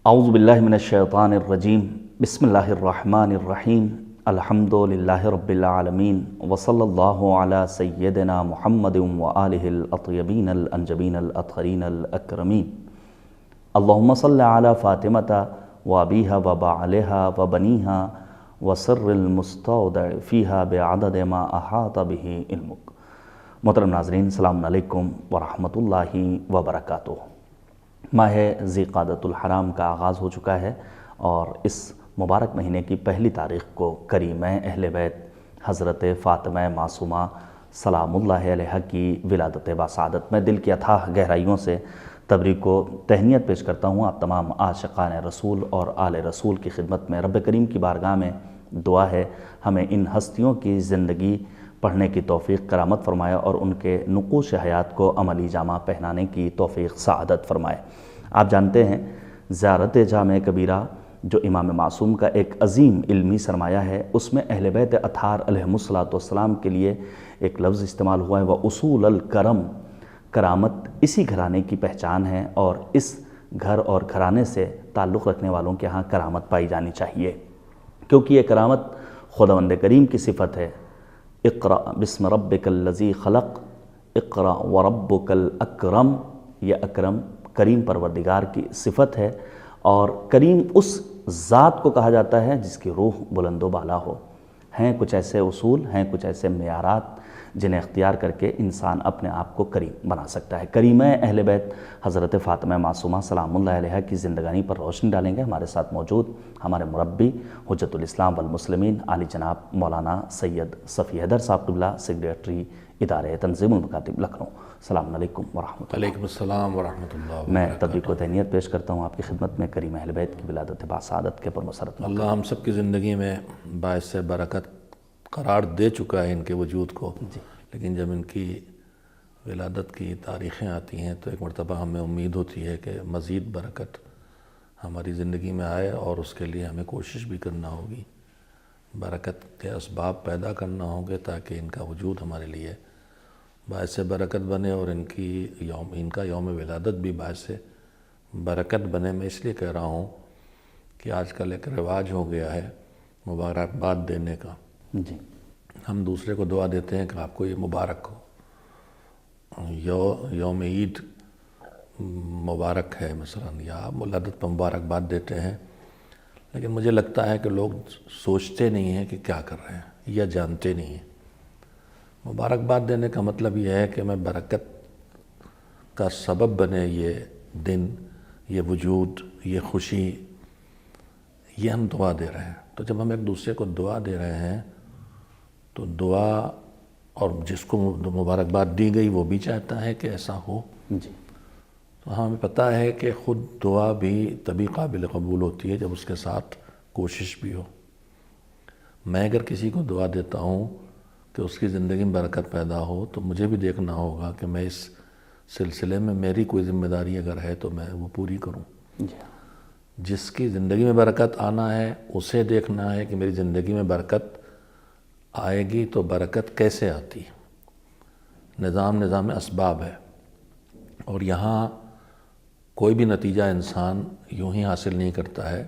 اعوذ باللہ من الشیطان الرجیم بسم اللہ الرحمن الرحیم الحمد للہ رب العالمین وصلی اللہ علی سیدنا محمد وآلہ الاطیبین الانجبین الاطہرین الاکرمین اللہم صلی علی فاطمة وابیہا وبعلہا وبنیہا وسر المستودع فیہا بعدد ما احاط بہ علمک۔ محترم ناظرین، السلام علیکم ورحمۃ اللہ وبرکاتہ۔ ماہ ذی قعدۃ الحرام کا آغاز ہو چکا ہے اور اس مبارک مہینے کی پہلی تاریخ کو کریمہ اہل بیت حضرت فاطمہ معصومہ سلام اللہ علیہا کی ولادت باسعادت میں دل کی اتھاہ گہرائیوں سے تبریک کو تہنیت پیش کرتا ہوں۔ آپ تمام عاشقان رسول اور آل رسول کی خدمت میں رب کریم کی بارگاہ میں دعا ہے ہمیں ان ہستیوں کی زندگی پڑھنے کی توفیق کرامت فرمائے اور ان کے نقوش حیات کو عملی جامہ پہنانے کی توفیق سعادت فرمائے۔ آپ جانتے ہیں زیارت جامع کبیرہ جو امام معصوم کا ایک عظیم علمی سرمایہ ہے، اس میں اہل بیت اطہار علیہم السلام کے لیے ایک لفظ استعمال ہوا ہے، وَأُصُولَ الْكَرَمِ۔ کرامت اسی گھرانے کی پہچان ہے اور اس گھر اور گھرانے سے تعلق رکھنے والوں کے ہاں کرامت پائی جانی چاہیے، کیونکہ یہ کرامت خداوند کریم کی صفت ہے۔ اقرأ بسم ربک الذی خلق، اقرأ وربک الاکرم۔ یہ اکرم کریم پروردگار کی صفت ہے اور کریم اس ذات کو کہا جاتا ہے جس کی روح بلند و بالا ہو۔ ہیں کچھ ایسے اصول، ہیں کچھ ایسے معیارات جنہیں اختیار کر کے انسان اپنے آپ کو کریم بنا سکتا ہے۔ کریمہ اہل بیت حضرت فاطمہ معصومہ سلام اللہ علیہا کی زندگانی پر روشنی ڈالیں گے۔ ہمارے ساتھ موجود ہمارے مربی حجت الاسلام والمسلمین عالی جناب مولانا سید صفی حیدر صاحب قبلہ، سیکریٹری ادارہ تنظیم المکاتب لکھنؤ۔ السلام علیکم ورحمۃ اللہ۔ علیکم السلام ورحمۃ اللہ۔ میں تبریک و تہنیت پیش کرتا ہوں آپ کی خدمت میں کریمہ اہل بیت کی ولادت باسعادت کے پرمسرت موقع۔ اللہ ہم سب کی زندگی میں باعث برکت قرار دے چکا ہے ان کے وجود کو، لیکن جب ان کی ولادت کی تاریخیں آتی ہیں تو ایک مرتبہ ہمیں امید ہوتی ہے کہ مزید برکت ہماری زندگی میں آئے اور اس کے لیے ہمیں کوشش بھی کرنا ہوگی، برکت کے اسباب پیدا کرنا ہوں گے تاکہ ان کا وجود ہمارے لیے باعث برکت بنے اور ان کا یوم ولادت بھی باعث برکت بنے۔ میں اس لیے کہہ رہا ہوں کہ آج کل ایک رواج ہو گیا ہے مبارکباد دینے کا۔ جی، ہم دوسرے کو دعا دیتے ہیں کہ آپ کو یہ مبارک ہو، یوم عید مبارک ہے مثلا، یا ولادت پر مبارکباد دیتے ہیں، لیکن مجھے لگتا ہے کہ لوگ سوچتے نہیں ہیں کہ کیا کر رہے ہیں یا جانتے نہیں ہیں۔ مبارکباد دینے کا مطلب یہ ہے کہ میں برکت کا سبب بنے یہ دن، یہ وجود، یہ خوشی، یہ ہم دعا دے رہے ہیں۔ تو جب ہم ایک دوسرے کو دعا دے رہے ہیں تو دعا، اور جس کو مبارکباد دی گئی وہ بھی چاہتا ہے کہ ایسا ہو۔ جی، تو ہمیں پتہ ہے کہ خود دعا بھی تبھی قابل قبول ہوتی ہے جب اس کے ساتھ کوشش بھی ہو۔ میں اگر کسی کو دعا دیتا ہوں کہ اس کی زندگی میں برکت پیدا ہو تو مجھے بھی دیکھنا ہوگا کہ میں اس سلسلے میں میری کوئی ذمہ داری اگر ہے تو میں وہ پوری کروں۔ جی، جس کی زندگی میں برکت آنا ہے اسے دیکھنا ہے کہ میری زندگی میں برکت آئے گی تو برکت کیسے آتی۔ نظام اسباب ہے، اور یہاں کوئی بھی نتیجہ انسان یوں ہی حاصل نہیں کرتا ہے۔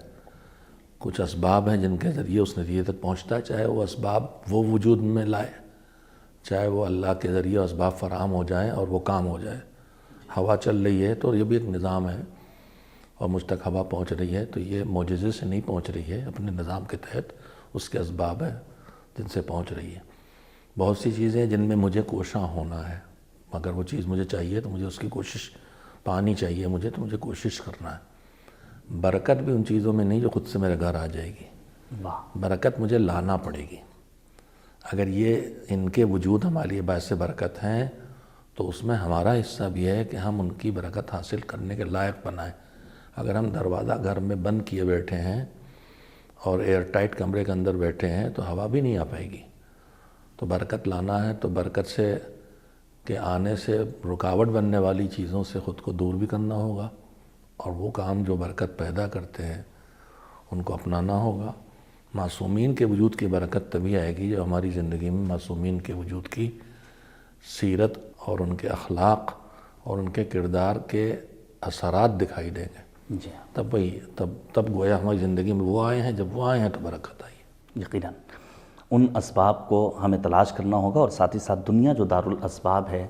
کچھ اسباب ہیں جن کے ذریعے اس نتیجے تک پہنچتا ہے، چاہے وہ اسباب وہ وجود میں لائے، چاہے وہ اللہ کے ذریعے اسباب فراہم ہو جائیں اور وہ کام ہو جائے۔ ہوا چل رہی ہے تو یہ بھی ایک نظام ہے، اور مجھ تک ہوا پہنچ رہی ہے تو یہ معجزے سے نہیں پہنچ رہی ہے، اپنے نظام کے تحت اس کے اسباب ہیں جن سے پہنچ رہی ہے۔ بہت سی چیزیں جن میں مجھے کوشاں ہونا ہے، اگر وہ چیز مجھے چاہیے تو مجھے اس کی کوشش پانی چاہیے مجھے، تو مجھے کوشش کرنا ہے۔ برکت بھی ان چیزوں میں نہیں جو خود سے میرے گھر آ جائے گی، برکت مجھے لانا پڑے گی۔ اگر یہ ان کے وجود ہمارے لیے باعث برکت ہیں تو اس میں ہمارا حصہ بھی ہے کہ ہم ان کی برکت حاصل کرنے کے لائق بنائیں۔ اگر ہم دروازہ گھر میں بند کیے بیٹھے ہیں اور ایئر ٹائٹ کمرے کے اندر بیٹھے ہیں تو ہوا بھی نہیں آ پائے گی۔ تو برکت لانا ہے تو برکت سے کے آنے سے رکاوٹ بننے والی چیزوں سے خود کو دور بھی کرنا ہوگا، اور وہ کام جو برکت پیدا کرتے ہیں ان کو اپنانا ہوگا۔ معصومین کے وجود کی برکت تبھی آئے گی جو ہماری زندگی میں معصومین کے وجود کی سیرت اور ان کے اخلاق اور ان کے کردار کے اثرات دکھائی دیں گے۔ جی ہاں، تب وہی تب گویا ہماری زندگی میں وہ آئے ہیں، جب وہ آئے ہیں تو برکت آئی ہے۔ یقیناً ان اسباب کو ہمیں تلاش کرنا ہوگا، اور ساتھ ہی ساتھ دنیا جو دارالاسباب ہے،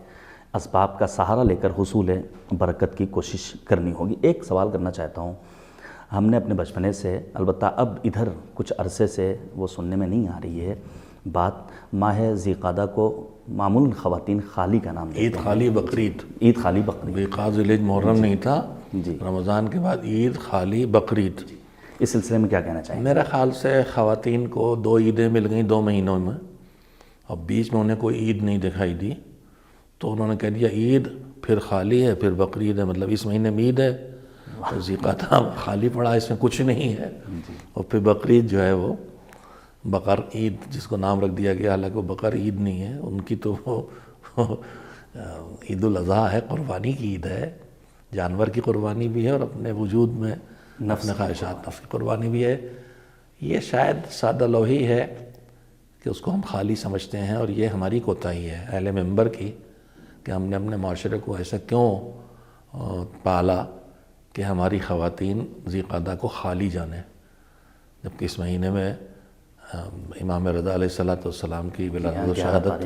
اسباب کا سہارا لے کر حصول برکت کی کوشش کرنی ہوگی۔ ایک سوال کرنا چاہتا ہوں، ہم نے اپنے بچپنے سے، البتہ اب ادھر کچھ عرصے سے وہ سننے میں نہیں آ رہی ہے بات، ماہ ذی قعدہ کو معمولاً خواتین خالی کا نام دیتے عید ہیں، خالی بقرعید، عید خالی بقرعید۔ بیقاع ذی الحجہ محرم نہیں تھا، جی، رمضان کے بعد عید خالی بقرعید۔ اس سلسلے میں کیا کہنا چاہیں گے؟ میرے خیال سے خواتین کو 2 عیدیں مل گئیں 2 مہینوں میں، اور بیچ میں انہیں کوئی عید نہیں دکھائی دی، تو انہوں نے کہہ دیا عید پھر خالی ہے پھر بقرعید ہے، مطلب اس مہینے میں عید ہے، ذی قعدہ خالی پڑا، اس میں کچھ نہیں ہے، اور پھر بقرعید جو ہے وہ بقر عید جس کو نام رکھ دیا گیا، حالانکہ وہ بقر عید نہیں ہے، ان کی تو وہ عید الاضحیٰ ہے، قربانی کی عید ہے، جانور کی قربانی بھی ہے اور اپنے وجود میں اپنے خواہشات نفس کی قربانی بھی ہے۔ یہ شاید سادہ لوحی ہے کہ اس کو ہم خالی سمجھتے ہیں، اور یہ ہماری کوتاہی ہے اہل منبر کی کہ ہم نے اپنے معاشرے کو ایسا کیوں پالا کہ ہماری خواتین ذی قعدہ کو خالی جانیں، جبکہ اس مہینے میں امام رضا علیہ السلام کی ولادت و شہادت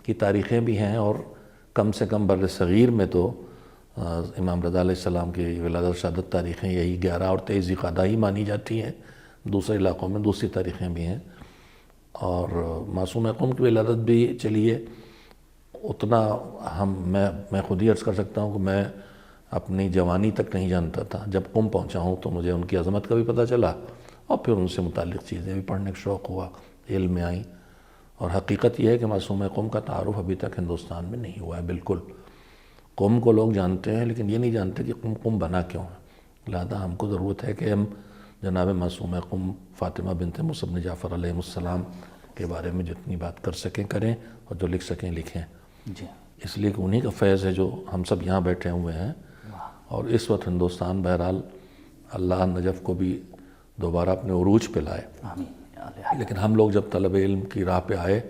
کی تاریخیں بھی ہیں، اور کم سے کم بر صغیر میں تو امام رضا علیہ السلام کی ولادت و شہادت تاریخیں یہی 11 اور 23 ذی قعدہ ہی مانی جاتی ہیں، دوسرے علاقوں میں دوسری تاریخیں بھی ہیں، اور معصوم قم کی ولادت بھی چلیے اتنا میں خود ہی عرض کر سکتا ہوں کہ میں اپنی جوانی تک نہیں جانتا تھا، جب قم پہنچا ہوں تو مجھے ان کی عظمت کا بھی پتہ چلا، اور پھر ان سے متعلق چیزیں بھی پڑھنے کا شوق ہوا، علم میں آئیں، اور حقیقت یہ ہے کہ معصوم قم کا تعارف ابھی تک ہندوستان میں نہیں ہوا ہے بالکل۔ قم کو لوگ جانتے ہیں لیکن یہ نہیں جانتے کہ قم بنا کیوں ہے، لہذا ہم کو ضرورت ہے کہ ہم جناب معصوم قم فاطمہ بنت موسیٰ بن جعفر علیہ السلام کے بارے میں جتنی بات کر سکیں کریں، اور جو لکھ سکیں لکھیں، جی اس لیے کہ انہی کا فیض ہے جو ہم سب یہاں بیٹھے ہوئے ہیں، اور اس وقت ہندوستان بہرحال اللہ نجف کو بھی دوبارہ اپنے عروج پہ لائے، آمین۔ لیکن ہم لوگ جب طلب علم کی راہ پہ آئے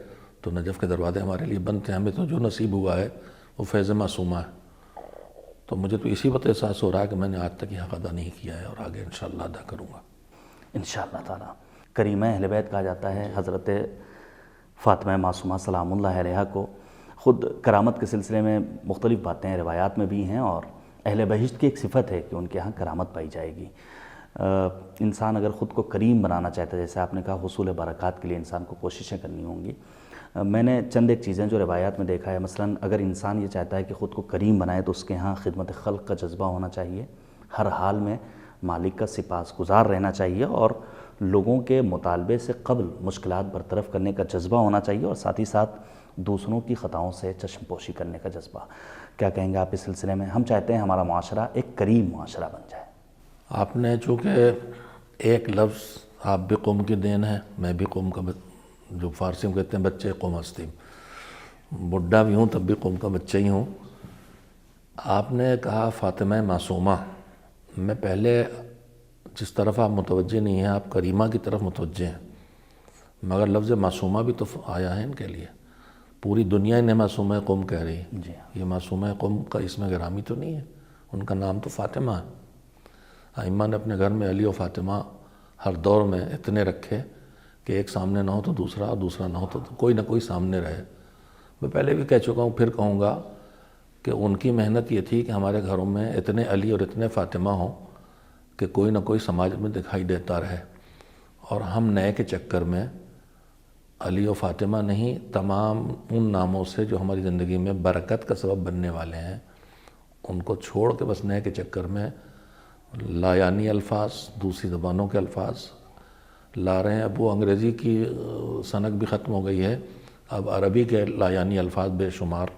تو نجف کے دروازے ہمارے لیے بند تھے، ہمیں تو جو نصیب ہوا ہے وہ فیض معصومہ ہے، تو مجھے تو اسی وقت احساس ہو رہا ہے کہ میں نے آج تک یہ حق ادا نہیں کیا ہے، اور آگے انشاءاللہ ادا کروں گا انشاءاللہ تعالیٰ۔ کریمہ اہل بیت کہا جاتا ہے حضرت فاطمہ معصومہ سلام اللہ علیہا کو، خود کرامت کے سلسلے میں مختلف باتیں روایات میں بھی ہیں، اور اہل بہشت کی ایک صفت ہے کہ ان کے ہاں کرامت پائی جائے گی۔ انسان اگر خود کو کریم بنانا چاہتا ہے، جیسے آپ نے کہا حصول برکات کے لیے انسان کو کوششیں کرنی ہوں گی۔ میں نے چند ایک چیزیں جو روایات میں دیکھا ہے، مثلاً اگر انسان یہ چاہتا ہے کہ خود کو کریم بنائے تو اس کے ہاں خدمت خلق کا جذبہ ہونا چاہیے، ہر حال میں مالک کا سپاس گزار رہنا چاہیے، اور لوگوں کے مطالبے سے قبل مشکلات برطرف کرنے کا جذبہ ہونا چاہیے، اور ساتھ ہی ساتھ دوسروں کی خطاؤں سے چشم پوشی کرنے کا جذبہ۔ کیا کہیں گے آپ اس سلسلے میں؟ ہم چاہتے ہیں ہمارا معاشرہ ایک کریم معاشرہ بن جائے۔ آپ نے چونکہ ایک لفظ، آپ بھی قوم کی دین ہے، میں بھی قوم کا جو فارسی میں کہتے ہیں بچے قوم ہستیم، بڈھا بھی ہوں تب بھی قوم کا بچہ ہی ہوں۔ آپ نے کہا فاطمہ معصومہ، میں پہلے جس طرف آپ متوجہ نہیں ہیں، آپ کریمہ کی طرف متوجہ ہیں، مگر لفظ معصومہ بھی تو آیا ہے ان کے لیے، پوری دنیا انہیں معصومہ قوم کہہ رہی ہے، جی یہ معصومہ قوم کا اسم گرامی تو نہیں ہے، ان کا نام تو فاطمہ ہے۔ ائمہ نے اپنے گھر میں علی و فاطمہ ہر دور میں اتنے رکھے کہ ایک سامنے نہ ہو تو دوسرا، اور دوسرا نہ ہو تو کوئی نہ کوئی سامنے رہے۔ میں پہلے بھی کہہ چکا ہوں، پھر کہوں گا کہ ان کی محنت یہ تھی کہ ہمارے گھروں میں اتنے علی اور اتنے فاطمہ ہوں کہ کوئی نہ کوئی سماج میں دکھائی دیتا رہے، اور ہم نئے کے چکر میں علی و فاطمہ نہیں، تمام ان ناموں سے جو ہماری زندگی میں برکت کا سبب بننے والے ہیں ان کو چھوڑ کے بس نئے کے چکر میں لایانی الفاظ، دوسری زبانوں کے الفاظ لا رہے ہیں۔ اب وہ انگریزی کی سنک بھی ختم ہو گئی ہے، اب عربی کے لایانی الفاظ بے شمار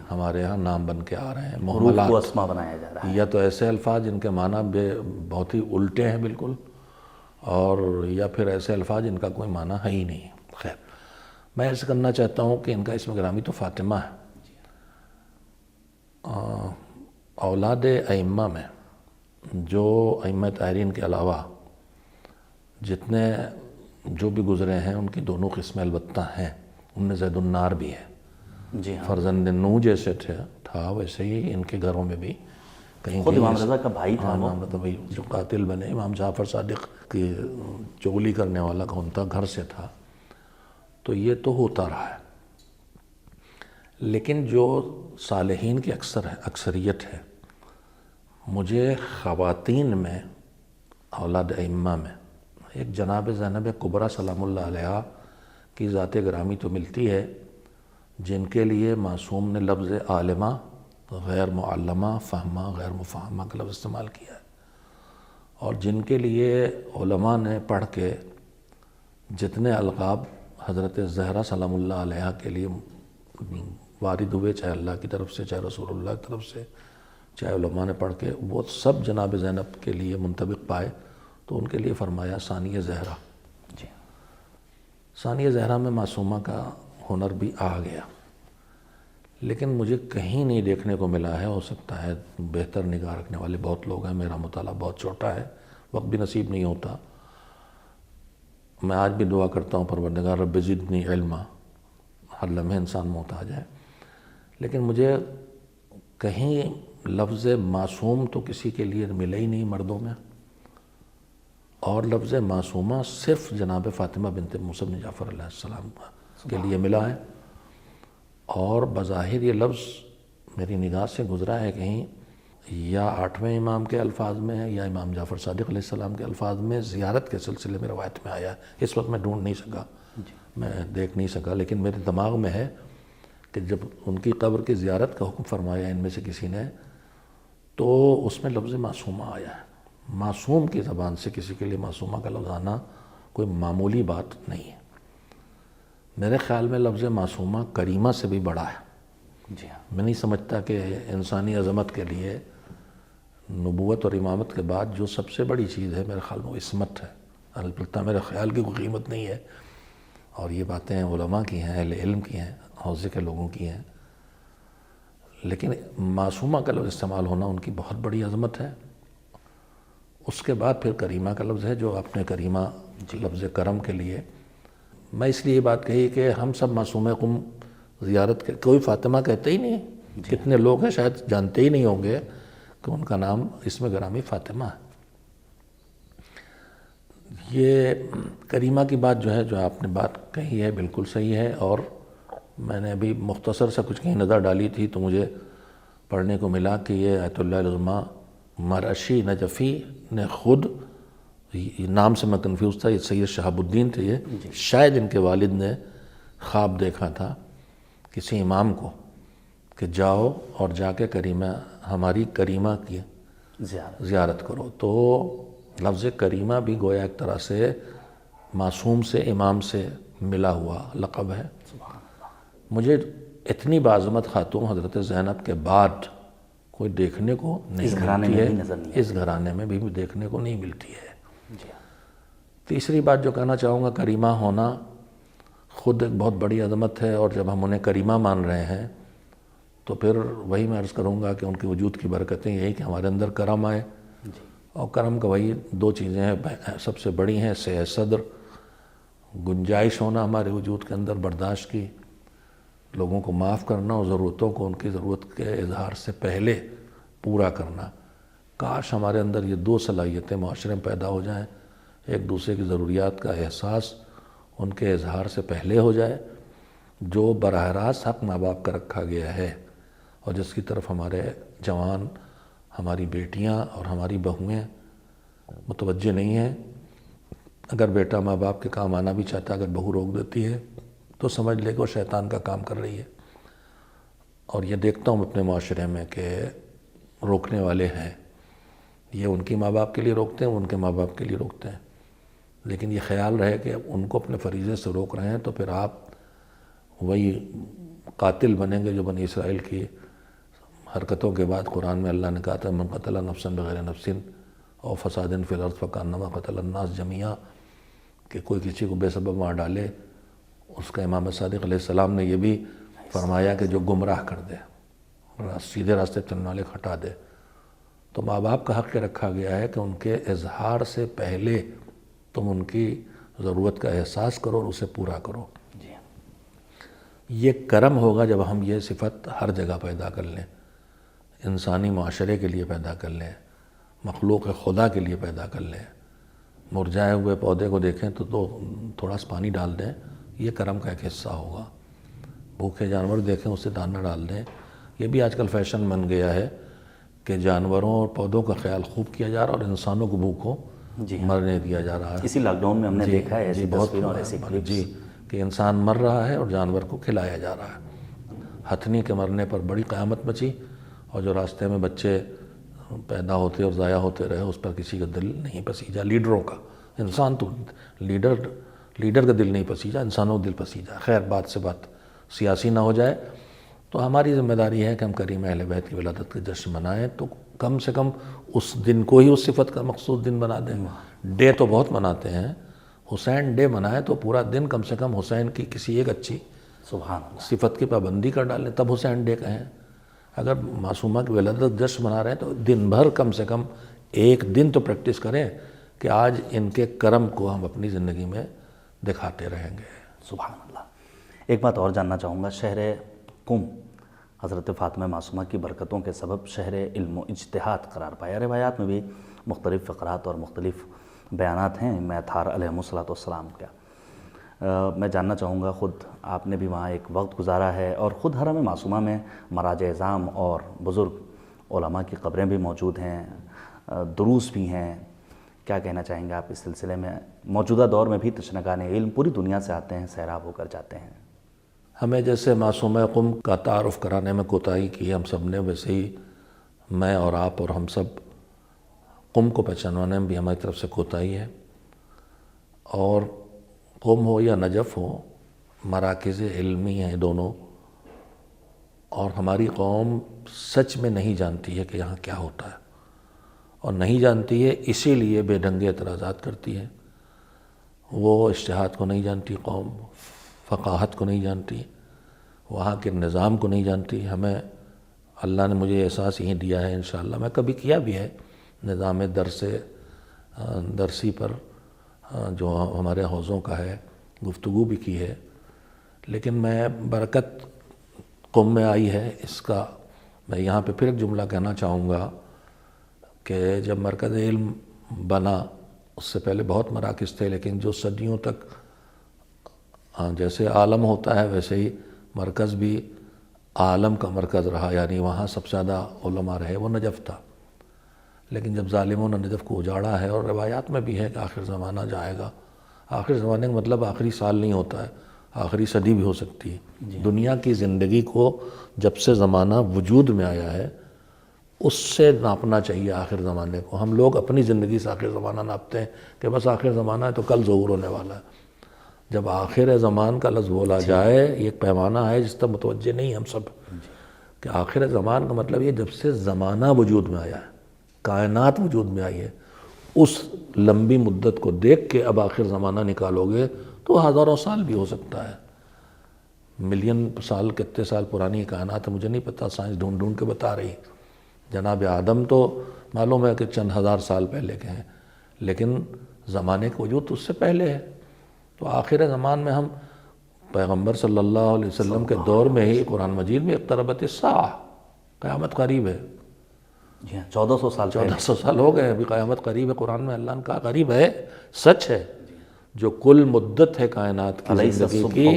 ہمارے ہاں نام بن کے آ رہے ہیں، حروف کو اسما بنایا جا رہا ہے، یا تو ایسے الفاظ جن کے معنی بہت ہی الٹے ہیں بالکل، اور یا پھر ایسے الفاظ جن کا کوئی معنی ہے ہی نہیں۔ خیر، میں ایسے کرنا چاہتا ہوں کہ ان کا اسم گرامی تو فاطمہ ہے۔ اولاد ائمہ میں جو ائمہ طاہرین کے علاوہ جتنے جو بھی گزرے ہیں، ان کی دونوں قسمیں البتہ ہیں، ان میں زید النار بھی ہے، جی ہاں، فرزند نوح جیسے تھا ویسے ہی ان کے گھروں میں بھی کہیں خود امام رضا کا بھائی تھا وہ، مطلب بھائی جو قاتل بنے امام جعفر صادق کی چغلی کرنے والا کون تھا، گھر سے تھا. تو یہ تو ہوتا رہا ہے. لیکن جو صالحین کی اکثریت ہے، مجھے خواتین میں اولاد ائمہ میں ایک جناب زینب کبریٰ سلام اللہ علیہا کی ذات گرامی تو ملتی ہے، جن کے لیے معصوم نے لفظ عالمہ غیر معلمہ فہمہ غیر مفہمہ کا لفظ استعمال کیا ہے، اور جن کے لیے علماء نے پڑھ کے جتنے القاب حضرت زہرا سلام اللہ علیہا کے لیے وارد ہوئے، چاہے اللہ کی طرف سے، چاہے رسول اللہ کی طرف سے، چاہے علماء نے پڑھ کے، وہ سب جناب زینب کے لیے منطبق پائے. تو ان کے لیے فرمایا ثانیہ زہرا. جی ثانیہ زہرا میں معصومہ کا ہنر بھی آ گیا، لیکن مجھے کہیں نہیں دیکھنے کو ملا ہے. ہو سکتا ہے بہتر نگاہ رکھنے والے بہت لوگ ہیں، میرا مطالعہ بہت چھوٹا ہے، وقت بھی نصیب نہیں ہوتا. میں آج بھی دعا کرتا ہوں پروردگار رب زدنی علما، ہر لمحے انسان محتاج ہے. لیکن مجھے کہیں لفظ معصوم تو کسی کے لیے ملا ہی نہیں مردوں میں، اور لفظ معصومہ صرف جناب فاطمہ بنت موسیٰ بن جعفر علیہ السلام کے لیے ملا ہے. اور بظاہر یہ لفظ میری نگاہ سے گزرا ہے کہیں یا 8ویں امام کے الفاظ میں ہے یا امام جعفر صادق علیہ السلام کے الفاظ میں زیارت کے سلسلے میں روایت میں آیا ہے. اس وقت میں ڈھونڈ نہیں سکا، میں دیکھ نہیں سکا، لیکن میرے دماغ میں ہے کہ جب ان کی قبر کی زیارت کا حکم فرمایا ان میں سے کسی نے، تو اس میں لفظ معصومہ آیا ہے. معصوم کی زبان سے کسی کے لیے معصومہ کا لفظ آنا کوئی معمولی بات نہیں ہے. میرے خیال میں لفظ معصومہ کریمہ سے بھی بڑا ہے. جی ہاں. میں نہیں سمجھتا کہ انسانی عظمت کے لیے نبوت اور امامت کے بعد جو سب سے بڑی چیز ہے، میرے خیال میں وہ عصمت ہے. البتہ میرے خیال کی کوئی قیمت نہیں ہے، اور یہ باتیں علماء کی ہیں، اہل علم کی ہیں، حوزے کے لوگوں کی ہیں. لیکن معصومہ کا لفظ استعمال ہونا ان کی بہت بڑی عظمت ہے. اس کے بعد پھر کریمہ کا لفظ ہے، جو اپنے کریمہ لفظ کرم کے لیے. میں اس لیے یہ بات کہی کہ ہم سب معصوم قم زیارت کے، کوئی فاطمہ کہتے ہی نہیں. کتنے لوگ ہیں شاید جانتے ہی نہیں ہوں گے کہ ان کا نام اسم گرامی فاطمہ ہے. یہ کریمہ کی بات جو ہے، جو آپ نے بات کہی ہے، بالکل صحیح ہے. اور میں نے ابھی مختصر سا کچھ کہیں نظر ڈالی تھی تو مجھے پڑھنے کو ملا کہ یہ آیت اللہ العظمیٰ مرعشی نجفی نے خود، نام سے میں کنفیوز تھا، یہ سید شہاب الدین تھے. یہ شاید ان کے والد نے خواب دیکھا تھا کسی امام کو کہ جاؤ اور جا کے کریمہ، ہماری کریمہ کی زیارت کرو. تو لفظ کریمہ بھی گویا ایک طرح سے معصوم سے، امام سے ملا ہوا لقب ہے. مجھے اتنی بعظمت خاتون حضرت زینب کے بعد کوئی دیکھنے کو نہیں ملتی ہے، اس گھرانے میں بھی دیکھنے کو نہیں ملتی ہے. تیسری بات جو کہنا چاہوں گا، کریمہ ہونا خود ایک بہت بڑی عظمت ہے. اور جب ہم انہیں کریمہ مان رہے ہیں تو پھر وہی میں عرض کروں گا کہ ان کے وجود کی برکتیں یہی کہ ہمارے اندر کرم آئے. اور کرم کا وہی دو چیزیں ہیں سب سے بڑی ہیں، سعہ صدر، گنجائش ہونا ہمارے وجود کے اندر برداشت کی، لوگوں کو معاف کرنا، اور ضرورتوں کو ان کی ضرورت کے اظہار سے پہلے پورا کرنا. کاش ہمارے اندر یہ دو صلاحیتیں معاشرے میں پیدا ہو جائیں. ایک دوسرے کی ضروریات کا احساس ان کے اظہار سے پہلے ہو جائے، جو براہ راست حق ماں باپ کا رکھا گیا ہے، اور جس کی طرف ہمارے جوان، ہماری بیٹیاں اور ہماری بہویں متوجہ نہیں ہیں. اگر بیٹا ماں باپ کے کام آنا بھی چاہتا ہے، اگر بہو روک دیتی ہے تو سمجھ لے کہ وہ شیطان کا کام کر رہی ہے. اور یہ دیکھتا ہوں اپنے معاشرے میں کہ روکنے والے ہیں، یہ ان کی ماں باپ کے لیے روکتے ہیں، وہ ان کے ماں باپ کے لیے روکتے ہیں. لیکن یہ خیال رہے کہ ان کو اپنے فریضے سے روک رہے ہیں تو پھر آپ وہی قاتل بنیں گے جو بنی اسرائیل کی حرکتوں کے بعد قرآن میں اللہ نے کہا تھا من قتل نفسا بغیر نفس او فساد فی الارض فکانما قتل الناس جميعا، کہ کوئی کسی کو بے سبب مار ڈالے. اس کا امام صادق علیہ السلام نے یہ بھی فرمایا کہ جو گمراہ کر دے، سیدھے راستے چلنے والے ہٹا دے. تو ماں باپ کا حق رکھا گیا ہے کہ ان کے اظہار سے پہلے تم ان کی ضرورت کا احساس کرو اور اسے پورا کرو. یہ کرم ہوگا جب ہم یہ صفت ہر جگہ پیدا کر لیں. انسانی معاشرے کے لیے پیدا کر لیں، مخلوق خدا کے لیے پیدا کر لیں۔ مرجھائے ہوئے پودے کو دیکھیں تو تھوڑا سا پانی ڈال دیں، یہ کرم کا ایک حصہ ہوگا۔ بھوکے جانور دیکھیں، اسے دانہ ڈال دیں۔ یہ بھی آج کل فیشن بن گیا ہے کہ جانوروں اور پودوں کا خیال خوب کیا جا رہا ہے اور انسانوں کو بھوکوں مرنے دیا جا رہا ہے۔ اسی لاک ڈاؤن میں ہم نے دیکھا ہے ایسی تصویریں اور ایسی کلپس۔ جی، کہ انسان مر رہا ہے اور جانور کو کھلایا جا رہا ہے۔ ہتھنی کے مرنے پر بڑی قیامت مچی، اور جو راستے میں بچے پیدا ہوتے اور ضائع ہوتے رہے اس پر کسی کا دل نہیں پسیجا، لیڈروں کا۔ انسان تو لیڈر کا دل نہیں پسیجا، انسانوں کا دل پسیجا۔ خیر، بات سے بات سیاسی نہ ہو جائے، تو ہماری ذمہ داری ہے کہ ہم کریم اہل بیت کی ولادت کا جشن منائیں، تو کم سے کم اس دن کو ہی اس صفت کا مخصوص دن بنا دیں۔ ڈے تو بہت مناتے ہیں، حسین ڈے منائیں تو پورا دن کم سے کم حسین کی کسی ایک اچھی سبحان اللہ صفت کی پابندی کر ڈالیں، تب حسین ڈے کہیں۔ اگر معصومہ کی ولادت جشن منا رہے ہیں تو دن بھر کم سے کم ایک دن تو پریکٹس کریں کہ آج ان کے کرم کو ہم اپنی زندگی میں دکھاتے رہیں گے۔ سبحان اللہ۔ ایک بات اور جاننا چاہوں گا، شہر قم حضرت فاطمہ معصومہ کی برکتوں کے سبب شہر علم و اجتہاد قرار پایا۔ روایات میں بھی مختلف فقرات اور مختلف بیانات ہیں میں اطہار علیہ السلام کا۔ میں جاننا چاہوں گا، خود آپ نے بھی وہاں ایک وقت گزارا ہے، اور خود حرم معصومہ میں مراج اعظام اور بزرگ علماء کی قبریں بھی موجود ہیں، دروس بھی ہیں۔ کیا کہنا چاہیں گے آپ اس سلسلے میں؟ موجودہ دور میں بھی تشنگان علم پوری دنیا سے آتے ہیں، سیراب ہو کر جاتے ہیں۔ ہمیں جیسے معصومہ قم کا تعارف کرانے میں کوتاہی کی ہم سب نے، ویسے ہی میں اور آپ اور ہم سب قم کو پہچانوانے میں بھی ہماری طرف سے کوتاہی ہے۔ اور قم ہو یا نجف ہو، مراکز علمی ہیں دونوں، اور ہماری قوم سچ میں نہیں جانتی ہے کہ یہاں کیا ہوتا ہے، اور نہیں جانتی ہے اسی لیے بے ڈھنگے اعتراضات کرتی ہے۔ وہ اجتہاد کو نہیں جانتی قوم، فقاہت کو نہیں جانتی، وہاں کے نظام کو نہیں جانتی۔ ہمیں اللہ نے مجھے احساس یہی دیا ہے، انشاءاللہ میں کبھی کیا بھی ہے نظام درسی پر جو ہمارے حوضوں کا ہے، گفتگو بھی کی ہے، لیکن میں برکت قم میں آئی ہے اس کا میں یہاں پہ پھر ایک جملہ کہنا چاہوں گا کہ جب مرکز علم بنا، اس سے پہلے بہت مراکز تھے، لیکن جو صدیوں تک جیسے عالم ہوتا ہے ویسے ہی مرکز بھی عالم کا مرکز رہا، یعنی وہاں سب سے زیادہ علماء رہے، وہ نجف تھا۔ لیکن جب ظالموں نے نجف کو اجاڑا ہے، اور روایات میں بھی ہے کہ آخر زمانہ جائے گا، آخر زمانے کا مطلب آخری سال نہیں ہوتا ہے، آخری صدی بھی ہو سکتی ہے۔ دنیا کی زندگی کو جب سے زمانہ وجود میں آیا ہے اس سے ناپنا چاہیے آخر زمانے کو۔ ہم لوگ اپنی زندگی سے آخر زمانہ ناپتے ہیں کہ بس آخر زمانہ ہے تو کل ظہور ہونے والا ہے۔ جب آخر زمان کا لفظ بولا جائے، یہ ایک پیمانہ ہے جس تک متوجہ نہیں ہم سب، کہ آخر زمان کا مطلب یہ جب سے زمانہ وجود میں آیا ہے، کائنات وجود میں آئی ہے، اس لمبی مدت کو دیکھ کے اب آخر زمانہ نکالو گے تو ہزاروں سال بھی ہو سکتا ہے، ملین سال، کتنے سال پرانی کائنات ہے مجھے نہیں پتا، سائنس ڈھونڈ کے بتا رہی۔ جناب آدم تو معلوم ہے کہ چند ہزار سال پہلے کے ہیں، لیکن زمانے کا وجود اس سے پہلے ہے۔ تو آخر زمان میں ہم پیغمبر صلی اللہ علیہ وسلم کے دور میں ہی قرآن مجید میں اقتربت الساعہ، قیامت قریب ہے۔ جی ہاں، 1400 سال 1400 سال ہو گئے، ابھی قیامت قریب ہے۔ قرآن میں اللہ نے کہا قریب ہے، سچ ہے۔ جو کل مدت ہے کائنات کی زندگی کی،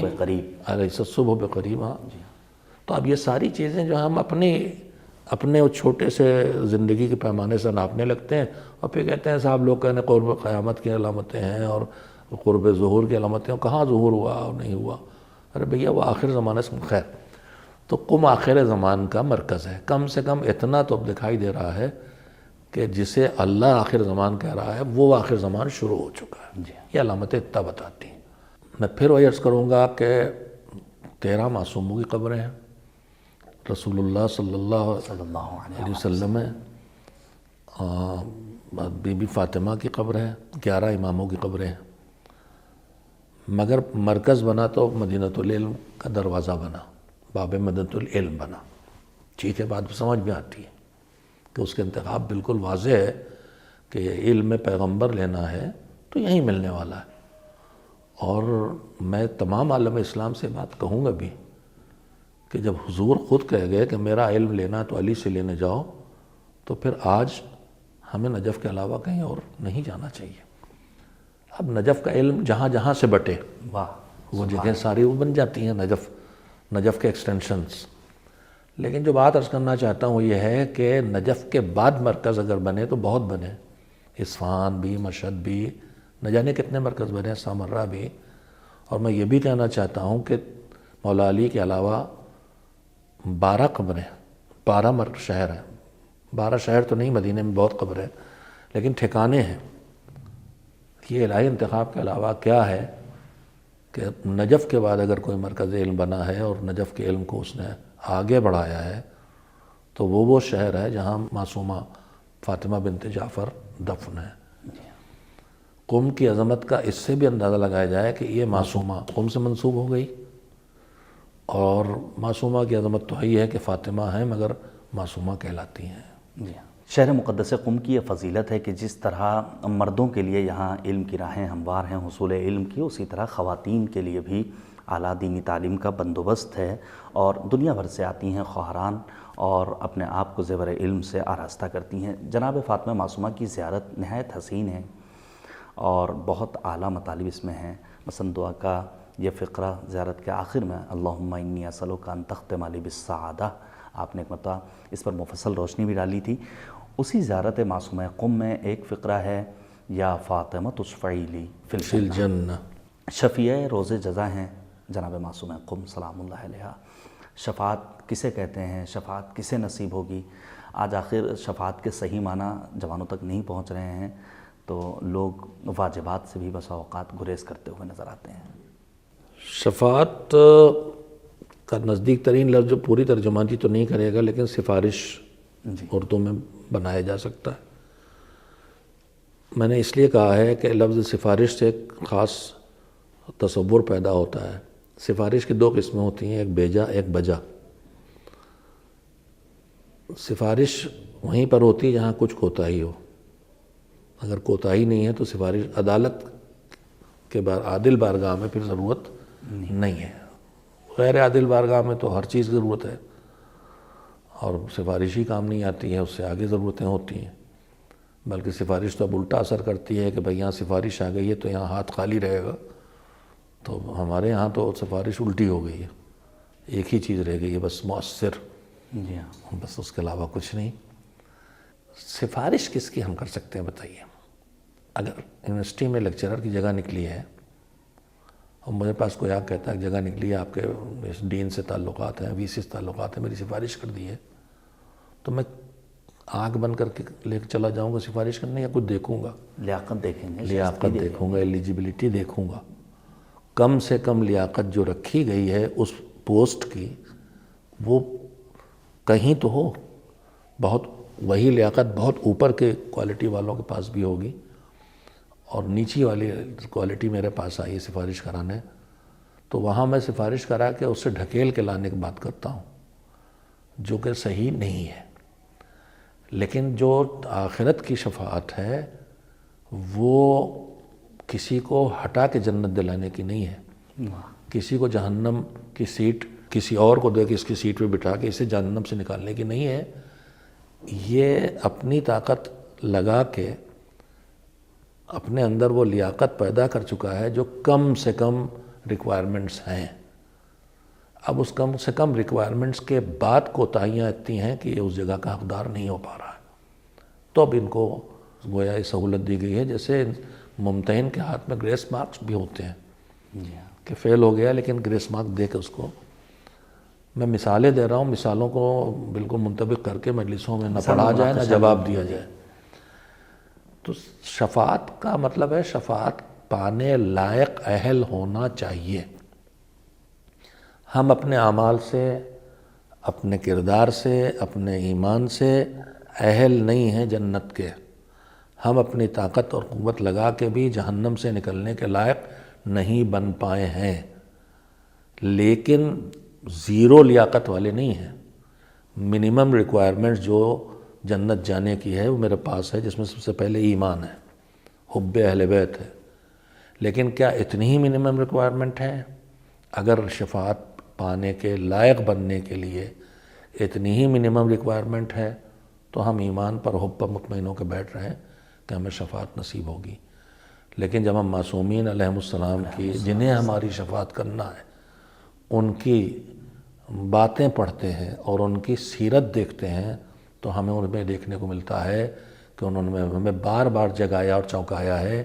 علیہ الصبح بقریب، ہاں۔ تو اب یہ ساری چیزیں جو ہم اپنے چھوٹے سے زندگی کے پیمانے سے ناپنے لگتے ہیں، اور پھر کہتے ہیں صاحب لوگ کہنے قرب قیامت کی علامتیں ہیں اور قرب ظہور کی علامتیں ہیں، کہاں ظہور ہوا اور نہیں ہوا؟ ارے بھیا وہ آخر زمانے سے خیر۔ تو قم آخر زمان کا مرکز ہے، کم سے کم اتنا تو اب دکھائی دے رہا ہے کہ جسے اللہ آخر زمان کہہ رہا ہے وہ آخر زمان شروع ہو چکا ہے۔ یہ علامتیں اتنا بتاتی ہیں۔ میں پھر وہی عرض کروں گا کہ 13 معصوموں کی قبریں ہیں، رسول اللہ صلی اللہ علیہ وسلم ہے، بی بی فاطمہ کی قبر ہے، 11 اماموں کی قبریں ہیں، مگر مرکز بنا تو مدینۃ العلم کا دروازہ بنا، باب مدینۃ العلم بنا۔ ٹھیک ہے، بات سمجھ میں آتی ہے کہ اس کے انتخاب بالکل واضح ہے کہ یہ علم پیغمبر لینا ہے تو یہیں ملنے والا ہے۔ اور میں تمام عالم اسلام سے بات کہوں گا بھی کہ کہ جب حضور خود کہہ گئے کہ میرا علم لینا تو علی سے لینے جاؤ، تو پھر آج ہمیں نجف کے علاوہ کہیں اور نہیں جانا چاہیے۔ اب نجف کا علم جہاں جہاں سے بٹے، وہ جگہ ساری وہ بن جاتی ہیں نجف کے ایکسٹینشنز۔ لیکن جو بات عرض کرنا چاہتا ہوں وہ یہ ہے کہ نجف کے بعد مرکز اگر بنے تو بہت بنے، اصفہان بھی، مشہد بھی، نہ جانے کتنے مرکز بنے، سامرہ بھی۔ اور میں یہ بھی کہنا چاہتا ہوں کہ مولا علی کے علاوہ 12 قبریں، 12 شہر ہیں، 12 شہر تو نہیں، مدینہ میں بہت قبر ہے لیکن ٹھکانے ہیں۔ یہ الہی انتخاب کے علاوہ کیا ہے کہ نجف کے بعد اگر کوئی مرکز علم بنا ہے اور نجف کے علم کو اس نے آگے بڑھایا ہے تو وہ شہر ہے جہاں معصومہ فاطمہ بنت جعفر دفن ہے۔ قم کی عظمت کا اس سے بھی اندازہ لگایا جائے کہ یہ معصومہ قم سے منسوب ہو گئی، اور معصومہ کی عظمت تو یہ ہے کہ فاطمہ ہیں مگر معصومہ کہلاتی ہیں۔ جی ہاں، شہر مقدس قم کی یہ فضیلت ہے کہ جس طرح مردوں کے لیے یہاں علم کی راہیں ہموار ہیں حصول علم کی، اسی طرح خواتین کے لیے بھی اعلیٰ دینی تعلیم کا بندوبست ہے، اور دنیا بھر سے آتی ہیں خواہران اور اپنے آپ کو زیور علم سے آراستہ کرتی ہیں۔ جناب فاطمہ معصومہ کی زیارت نہایت حسین ہے اور بہت اعلیٰ مطالب اس میں ہیں۔ مثلا دعا کا یہ فقرہ زیارت کے آخر میں، اللہم انی اسألک ان تختم لی بالسعادہ، آپ نے ایک مرتبہ اس پر مفصل روشنی بھی ڈالی تھی۔ اسی زیارت معصومہ قم میں ایک فقرہ ہے، یا فاطمہ اشفعی لی فی الجنہ، شفیع روز جزا ہیں جناب معصومہ قم سلام اللہ علیہ۔ شفاعت کسے کہتے ہیں، شفاعت کسے نصیب ہوگی؟ آج آخر شفاعت کے صحیح معنی جوانوں تک نہیں پہنچ رہے ہیں، تو لوگ واجبات سے بھی بسا اوقات گریز کرتے ہوئے نظر آتے ہیں۔ شفاعت کا نزدیک ترین لفظ جو پوری ترجمانی تو نہیں کرے گا لیکن سفارش اردو میں بنایا جا سکتا ہے۔ میں نے اس لیے کہا ہے کہ لفظ سفارش سے ایک خاص تصور پیدا ہوتا ہے۔ سفارش کی 2 قسمیں ہوتی ہیں، ایک بیجا ایک بجا۔ سفارش وہیں پر ہوتی ہے جہاں کچھ کوتاہی ہو، اگر کوتاہی نہیں ہے تو سفارش عدالت کے عادل بارگاہ میں پھر ضرورت نہیں ہے۔ غیر عادل بارگاہ میں تو ہر چیز ضرورت ہے، اور سفارش ہی کام نہیں آتی ہے، اس سے آگے ضرورتیں ہوتی ہیں۔ بلکہ سفارش تو اب الٹا اثر کرتی ہے کہ بھئی یہاں سفارش آ گئی ہے تو یہاں ہاتھ خالی رہے گا، تو ہمارے ہاں تو سفارش الٹی ہو گئی ہے، ایک ہی چیز رہ گئی ہے بس، مؤثر، جی ہاں، بس اس کے علاوہ کچھ نہیں۔ سفارش کس کی ہم کر سکتے ہیں بتائیے؟ اگر یونیورسٹی میں لیکچرر کی جگہ نکلی ہے اور میرے پاس کوئی آپ کہتا ہے جگہ نکلی ہے، آپ کے ڈین سے تعلقات ہیں، وی سی سے تعلقات ہیں، میری سفارش کر دی ہے، تو میں آنکھ بند کر کے لے کے چلا جاؤں گا سفارش کرنے، یا کچھ دیکھوں گا؟ لیاقت دیکھیں گے، لیاقت دیکھوں گا، ایلیجیبلٹی دیکھوں گا۔ کم سے کم لیاقت جو رکھی گئی ہے اس پوسٹ کی، وہ کہیں تو ہو، بہت وہی لیاقت بہت اوپر کے کوالٹی والوں کے پاس بھی ہوگی، اور نیچی والی کوالٹی میرے پاس آئی ہے سفارش کرانے، تو وہاں میں سفارش کرا کے اس سے ڈھکیل کے لانے کی بات کرتا ہوں، جو کہ صحیح نہیں ہے۔ لیکن جو آخرت کی شفاعت ہے وہ کسی کو ہٹا کے جنت دلانے کی نہیں ہے، کسی کو جہنم کی سیٹ کسی اور کو دے کے اس کی سیٹ پہ بٹھا کے اسے جہنم سے نکالنے کی نہیں ہے۔ یہ اپنی طاقت لگا کے اپنے اندر وہ لیاقت پیدا کر چکا ہے جو کم سے کم ریکوائرمنٹس ہیں۔ اب اس کم سے کم ریکوائرمنٹس کے بعد کوتاہیاں اتنی ہیں کہ یہ اس جگہ کا حقدار نہیں ہو پا رہا ہے، تو اب ان کو گویا یہ سہولت دی گئی ہے، جیسے ممتحن کے ہاتھ میں گریس مارکس بھی ہوتے ہیں کہ فیل ہو گیا لیکن گریس مارک دے کے اس کو، میں مثالیں دے رہا ہوں، مثالوں کو بالکل منطبق کر کے مجلسوں میں نہ پڑھا جائے نہ جواب دیا جائے۔ تو شفاعت کا مطلب ہے شفاعت پانے لائق اہل ہونا چاہیے۔ ہم اپنے اعمال سے، اپنے کردار سے، اپنے ایمان سے اہل نہیں ہیں جنت کے، ہم اپنی طاقت اور قوت لگا کے بھی جہنم سے نکلنے کے لائق نہیں بن پائے ہیں، لیکن زیرو لیاقت والے نہیں ہیں۔ منیمم ریکوائرمنٹ جو جنت جانے کی ہے وہ میرے پاس ہے، جس میں سب سے پہلے ایمان ہے، حب اہل بیت ہے، لیکن کیا اتنی ہی منیمم ریکوائرمنٹ ہے؟ اگر شفاعت پانے کے لائق بننے کے لیے اتنی ہی منیمم ریکوائرمنٹ ہے تو ہم ایمان پر حب پر مطمئن ہو کے بیٹھ رہے ہیں کہ ہمیں شفاعت نصیب ہوگی. لیکن جب ہم معصومین علیہ السلام کی جنہیں ہماری شفاعت کرنا ہے ان کی باتیں پڑھتے ہیں اور ان کی سیرت دیکھتے ہیں تو ہمیں ان میں دیکھنے کو ملتا ہے کہ انہوں نے ہمیں بار بار جگایا اور چونکایا ہے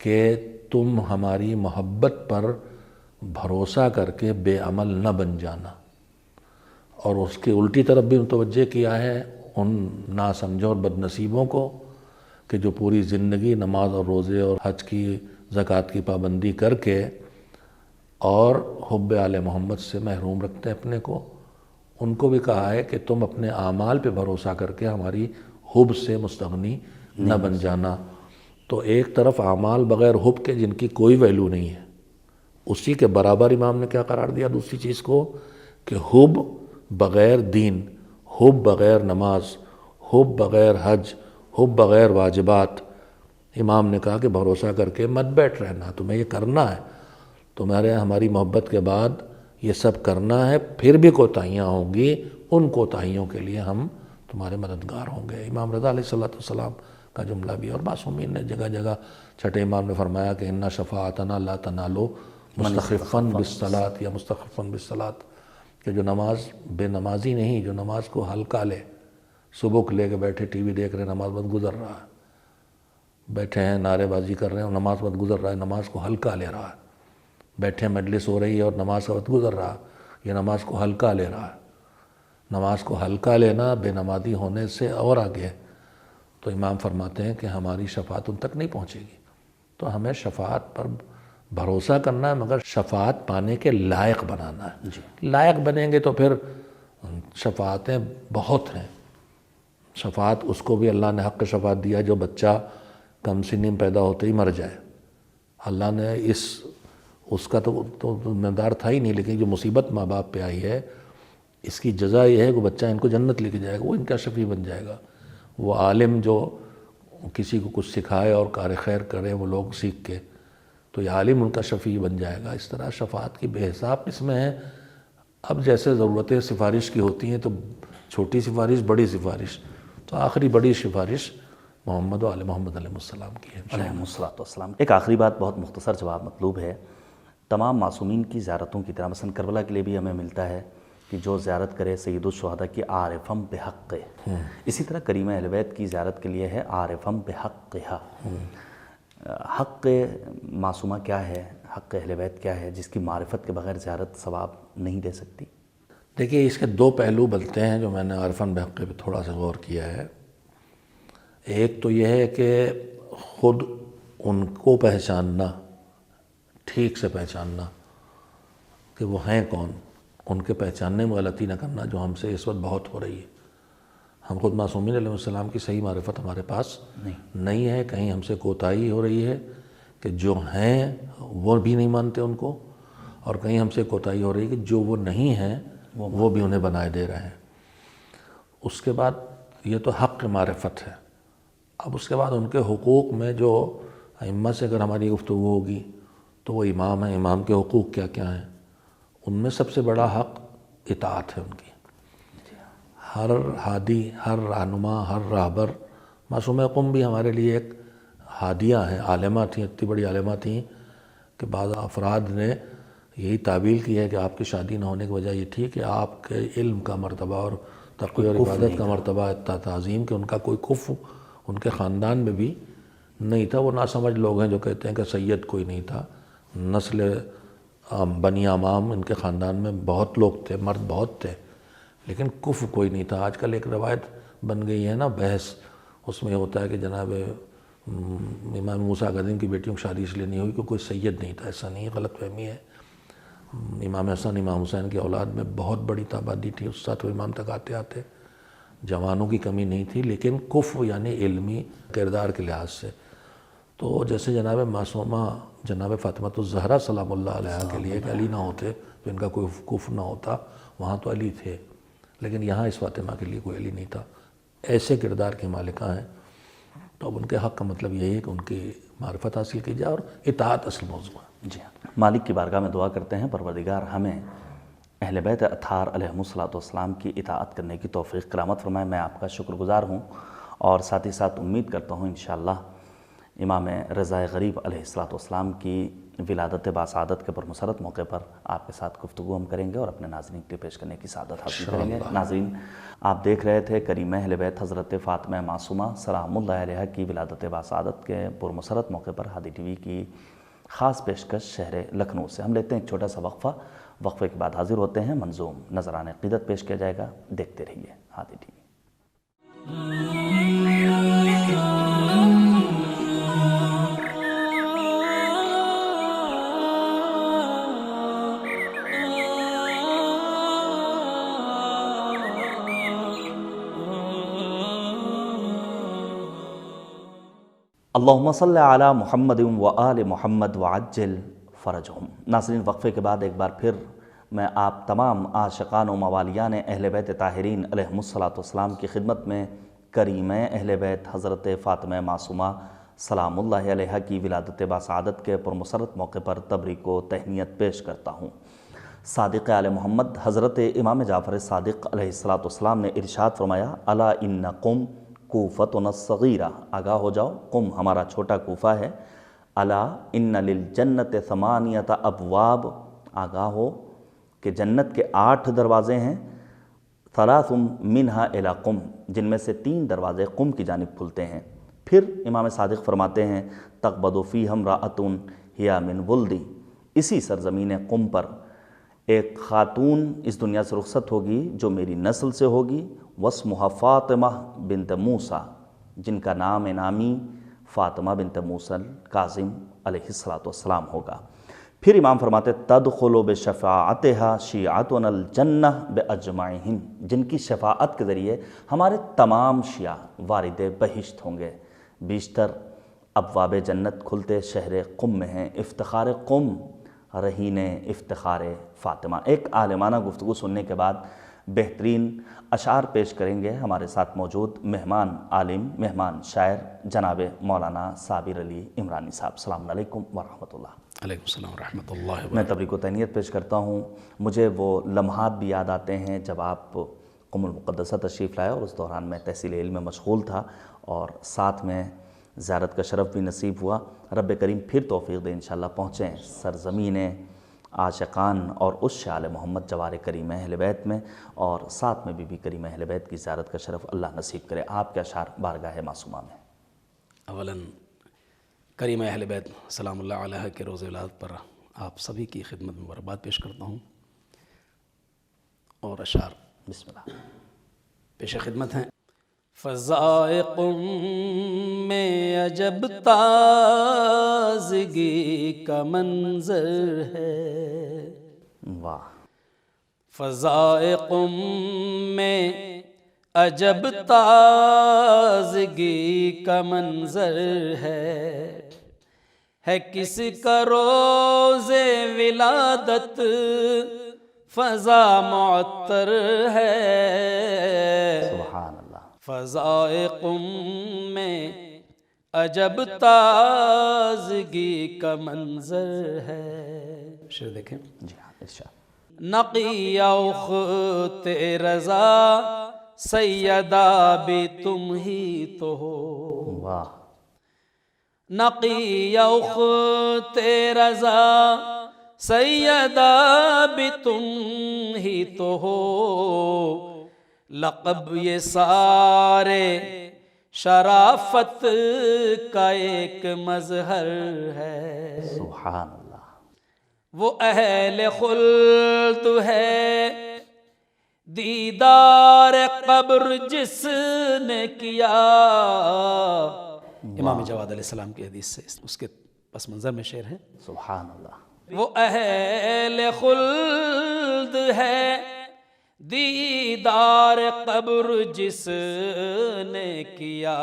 کہ تم ہماری محبت پر بھروسہ کر کے بے عمل نہ بن جانا. اور اس کی الٹی طرف بھی متوجہ کیا ہے ان ناسمجھوں اور بد نصیبوں کو کہ جو پوری زندگی نماز اور روزے اور حج کی زکوٰۃ کی پابندی کر کے اور حب آل محمد سے محروم رکھتے ہیں اپنے کو. ان کو بھی کہا ہے کہ تم اپنے اعمال پہ بھروسہ کر کے ہماری حب سے مستغنی نہ بن جانا. تو ایک طرف اعمال بغیر حب کے جن کی کوئی ویلیو نہیں ہے، اسی کے برابر امام نے کیا قرار دیا دوسری چیز کو کہ حب بغیر دین، حب بغیر نماز، حب بغیر حج، حب بغیر واجبات. امام نے کہا کہ بھروسہ کر کے مت بیٹھ رہنا، تمہیں یہ کرنا ہے. تمہارے ہماری محبت کے بعد یہ سب کرنا ہے، پھر بھی کوتاہیاں ہوں گی، ان کوتاہیوں کے لیے ہم تمہارے مددگار ہوں گے. امام رضا علیہ السلام کا جملہ بھی. اور معصومین نے جگہ جگہ چھٹے امام نے فرمایا کہ اِنَّ شَفَاعَتَنَا لَا تَنَالُ مُسْتَخِفًا بِالصَّلَاةِ یا مُسْتَخِفًا بِالصَّلَاةِ، کہ جو نماز بے نمازی نہیں، جو نماز کو ہلکا لے، صبح لے کے بیٹھے ٹی وی دیکھ رہے ہیں، نماز مت گزر رہا ہے، بیٹھے ہیں نعرے بازی کر رہے ہیں اور نماز مت گزر رہا ہے، نماز کو ہلکا لے رہا ہے. بیٹھے مجلس ہو رہی ہے اور نماز کا وقت گزر رہا ہے، یہ نماز کو ہلکا لے رہا ہے. نماز کو ہلکا لینا بے نمازی ہونے سے اور آگے ہے. تو امام فرماتے ہیں کہ ہماری شفاعت ان تک نہیں پہنچے گی. تو ہمیں شفاعت پر بھروسہ کرنا ہے، مگر شفاعت پانے کے لائق بنانا ہے. لائق بنیں گے تو پھر شفاعتیں بہت ہیں. شفاعت اس کو بھی اللہ نے حق شفاعت دیا جو بچہ کم سنی میں پیدا ہوتے ہی مر جائے. اللہ نے اس کا تو مقدار تھا ہی نہیں، لیکن جو مصیبت ماں باپ پہ آئی ہے اس کی جزا یہ ہے کہ بچہ ان کو جنت لے کے جائے گا، وہ ان کا شفیع بن جائے گا. وہ عالم جو کسی کو کچھ سکھائے اور کار خیر کرے وہ لوگ سیکھ کے، تو یہ عالم ان کا شفیع بن جائے گا. اس طرح شفاعت کی بے حساب قسمیں ہیں. اب جیسے ضرورتیں سفارش کی ہوتی ہیں تو چھوٹی سفارش، بڑی سفارش، تو آخری بڑی سفارش محمد و آل محمد علیہ السلام کی ہے. علیہ السلام. ایک آخری بات، بہت مختصر جواب مطلوب ہے. تمام معصومین کی زیارتوں کی طرح مثلا کربلا کے لیے بھی ہمیں ملتا ہے کہ جو زیارت کرے سید الشہداء کی عارفم بحق. اسی طرح کریمہ اہل بیت کی زیارت کے لیے ہے عارفم بحقھا. حق معصومہ کیا ہے، حق اہل بیت کیا ہے جس کی معرفت کے بغیر زیارت ثواب نہیں دے سکتی؟ دیکھیے اس کے دو پہلو بنتے ہیں جو میں نے عارفن بحق پہ تھوڑا سا غور کیا ہے. ایک تو یہ ہے کہ خود ان کو پہچاننا، ٹھیک سے پہچاننا کہ وہ ہیں کون، ان کے پہچاننے میں غلطی نہ کرنا جو ہم سے اس وقت بہت ہو رہی ہے. ہم خود معصومین علیہ السلام کی صحیح معرفت ہمارے پاس نہیں ہے. کہیں ہم سے کوتاہی ہو رہی ہے کہ جو ہیں وہ بھی نہیں مانتے ان کو، اور کہیں ہم سے کوتاہی ہو رہی ہے کہ جو وہ نہیں ہیں وہ بھی انہیں بنائے دے رہے ہیں. اس کے بعد یہ تو حق معرفت ہے. اب اس کے بعد ان کے حقوق میں جو ائمہ سے اگر ہماری گفتگو ہوگی تو وہ امام ہیں، امام کے حقوق کیا کیا ہیں. ان میں سب سے بڑا حق اطاعت ہے ان کی. ہر ہادی، ہر رہنما، ہر راہبر، معصومہ قم بھی ہمارے لیے ایک ہادیہ ہیں، عالمہ تھیں، اتنی بڑی عالمہ تھیں کہ بعض افراد نے یہی تعبیل کی ہے کہ آپ کی شادی نہ ہونے کی وجہ یہ تھی کہ آپ کے علم کا مرتبہ اور تقوی اور عبادت کا مرتبہ اتنا تعظیم کہ ان کا کوئی کف ان کے خاندان میں بھی نہیں تھا. وہ ناسمجھ لوگ ہیں جو کہتے ہیں کہ سید کوئی نہیں تھا. نسل بنی امام ان کے خاندان میں بہت لوگ تھے، مرد بہت تھے، لیکن کف کوئی نہیں تھا. آج کل ایک روایت بن گئی ہے نا بحث، اس میں ہوتا ہے کہ جناب امام موسیٰ کاظم کی بیٹیوں کی شادی اس لیے نہیں ہوئی کہ کوئی سید نہیں تھا. ایسا نہیں ہے، غلط فہمی ہے. امام حسن، امام حسین کی اولاد میں بہت بڑی تعداد تھی، اس ساتھ وہ امام تک آتے آتے. جوانوں کی کمی نہیں تھی، لیکن کف یعنی علمی کردار کے لحاظ سے. تو جیسے جناب معصومہ جناب فاطمۃ الزہرا سلام اللہ علیہ کے لیے کہ علی نہ ہوتے تو ان کا کوئی کف نہ ہوتا، وہاں تو علی تھے، لیکن یہاں اس فاطمہ کے لیے کوئی علی نہیں تھا. ایسے کردار کی مالکہ ہیں. تو اب ان کے حق کا مطلب یہی ہے کہ ان کی معرفت حاصل کی جائے اور اطاعت اصل موضوع ہے. جی ہاں. مالک کی بارگاہ میں دعا کرتے ہیں پروردگار ہمیں اہل بیت اطہار علیہم الصلوۃ والسلام کی اطاعت کرنے کی توفیق کرامت فرمائے۔ میں آپ کا شکر گزار ہوں اور ساتھ ہی ساتھ امید کرتا ہوں انشاءاللہ امام رضا غریب علیہ الصلوۃ والسلام کی ولادت باسعادت کے پرمسرت موقع پر آپ کے ساتھ گفتگو ہم کریں گے اور اپنے ناظرین کے لیے پیش کرنے کی سعادت حاصل کریں گے۔ ناظرین، آپ دیکھ رہے تھے کریمہ اہل بیت حضرت فاطمہ معصومہ سلام اللہ علیہا کی ولادت باسعادت کے پرمسرت موقع پر ہادی ٹی وی کی خاص پیشکش شہر لکھنؤ سے۔ ہم لیتے ہیں ایک چھوٹا سا وقفہ، وقفے کے بعد حاضر ہوتے ہیں، منظوم نذرانِ عقیدت پیش کیا جائے گا، دیکھتے رہیے ہادی ٹی وی۔ اللہم صلی علی محمد و آل محمد وعجل فرجہم۔ ناظرین، وقفے کے بعد ایک بار پھر میں آپ تمام عاشقان و موالیان اہل بیت طاہرین علیہم الصلوۃ والسلام کی خدمت میں کریمہ اہل بیت حضرت فاطمہ معصومہ سلام اللہ علیہا کی ولادت باسعادت کے پرمسرت موقع پر تبریک و تہنیت پیش کرتا ہوں۔ صادق آل محمد حضرت امام جعفر صادق علیہ الصلوۃ والسلام نے ارشاد فرمایا، الا ان قم کوفتنا الصغیرہ، آگاہ ہو جاؤ، قم ہمارا چھوٹا کوفہ ہے، الا ان للجنت ثمانیۃ ابواب، آگاہ ہو کہ جنت کے 8 دروازے ہیں، ثلاث منہا الی قم، جن میں سے 3 دروازے قم کی جانب کھلتے ہیں۔ پھر امام صادق فرماتے ہیں، تقبض فیہا امرأۃ ہی من ولدی، اسی سرزمین قم پر ایک خاتون اس دنیا سے رخصت ہوگی جو میری نسل سے ہوگی، واسمہا فاطمہ بنت موسیٰ، جن کا نام نامی فاطمہ بنت موسیٰ کاظم علیہ الصلوۃ والسلام ہوگا۔ پھر امام فرماتے، تدخل بشفاعتہا شیعتنا الجنہ باجمعہم، جن کی شفاعت کے ذریعے ہمارے تمام شیعہ وارد بہشت ہوں گے۔ بیشتر ابواب جنت کھلتے شہر قم میں ہیں، افتخار قم رہین افتخار فاطمہ۔ ایک عالمانہ گفتگو سننے کے بعد بہترین اشعار پیش کریں گے ہمارے ساتھ موجود مہمان عالم، مہمان شاعر جناب مولانا صابر علی عمرانی صاحب۔ السلام علیکم ورحمۃ اللہ۔ علیکم السلام ورحمۃ اللہ وبرکاتہ۔ میں تبریک و تہنیت پیش کرتا ہوں۔ مجھے وہ لمحات بھی یاد آتے ہیں جب آپ قم المقدسہ تشریف لائے اور اس دوران میں تحصیل علم میں مشغول تھا اور ساتھ میں زیارت کا شرف بھی نصیب ہوا۔ رب کریم پھر توفیق دے انشاءاللہ پہنچیں سرزمین عاشقان اور اس شعال محمد جوار کریمہ اہل بیت میں، اور ساتھ میں بی کریمہ اہل بیت کی زیارت کا شرف اللہ نصیب کرے۔ آپ کے اشعار بارگاہ معصومہ میں۔ اولاً کریمہ اہل بیت سلام اللہ علیہ کے روز ولادت پر آپ سبھی کی خدمت میں مبارکباد پیش کرتا ہوں، اور اشعار بسم اللہ۔ پیش خدمت ہیں۔ فضائے قم میں عجب تازگی کا منظر ہے، واہ۔ فضائے قم میں عجب تازگی کا منظر ہے کس کا روز ولادت فضا معطر ہے، سبحان اللہ۔ فضائے قم میں عجب تازگی کا منظر ہے۔ شعر دیکھیں۔ جی ہاں، ارشاد۔ نقی اخت رضا سیدہ بھی تم ہی تو ہو، واہ۔ نقی اخت رضا سیدہ بھی تم ہی تو ہو، لقب یہ سارے شرافت کا ایک مظہر ہے، سبحان اللہ۔ وہ اہل خلد ہے دیدار قبر جس نے کیا، امام جواد علیہ السلام کی حدیث سے اس کے پس منظر میں شعر ہے۔ سبحان اللہ۔ وہ اہل خلد ہے دیدار قبر جس نے کیا،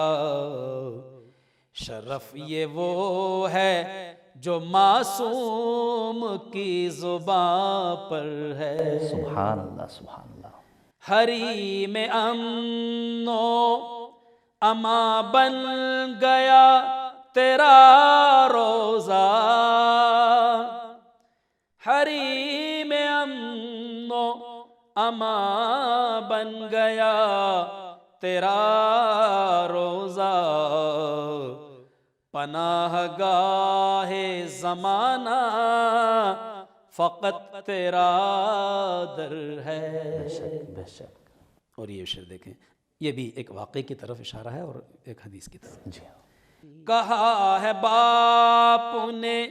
شرف یہ وہ ہے جو معصوم کی زبان پر ہے، سبحان اللہ، سبحان اللہ۔ حریم امن و اما بن گیا تیرا روزہ، حریم امن و امان بن گیا تیرا روزہ، پناہ گاہ زمانہ فقط تیرا در ہے۔ بے شک۔ اور یہ شعر دیکھیں، یہ بھی ایک واقعے کی طرف اشارہ ہے اور ایک حدیث کی طرف۔ جی ہاں۔ کہا ہے باپ نے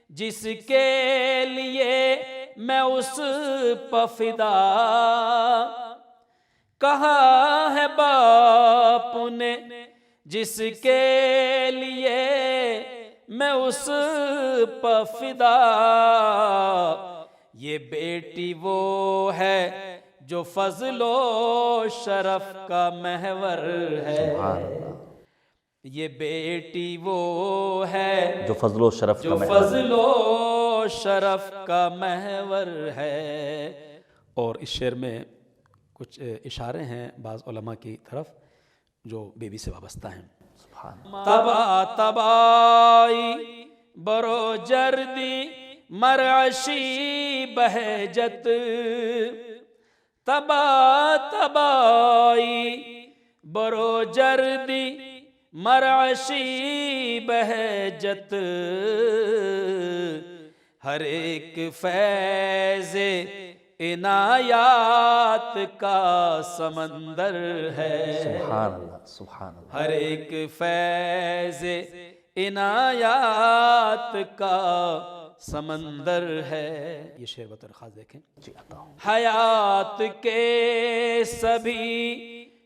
جس کے لیے میں اس پہ فدا، کہا ہے باپ نے جس کے لیے میں اس پہ فدا، یہ بیٹی وہ ہے جو فضل و شرف کا محور ہے، یہ بیٹی وہ ہے جو فضل و شرف جو فضل و شرف کا محور ہے۔ اور اس شعر میں کچھ اشارے ہیں بعض علماء کی طرف جو بیوی سے وابستہ ہیں۔ تبا تبائی برو جردی مرعشی بہجت، تبا تبائی برو جردی مرعشی بہجت، ہر ایک فیض عنایات کا سمندر ہے، سبحان اللہ سبحان اللہ۔ ہر ایک فیض عنایات کا سمندر ہے۔ یہ شعر بطور خاص دیکھیں۔ جی عطا ہوں۔ حیات کے سبھی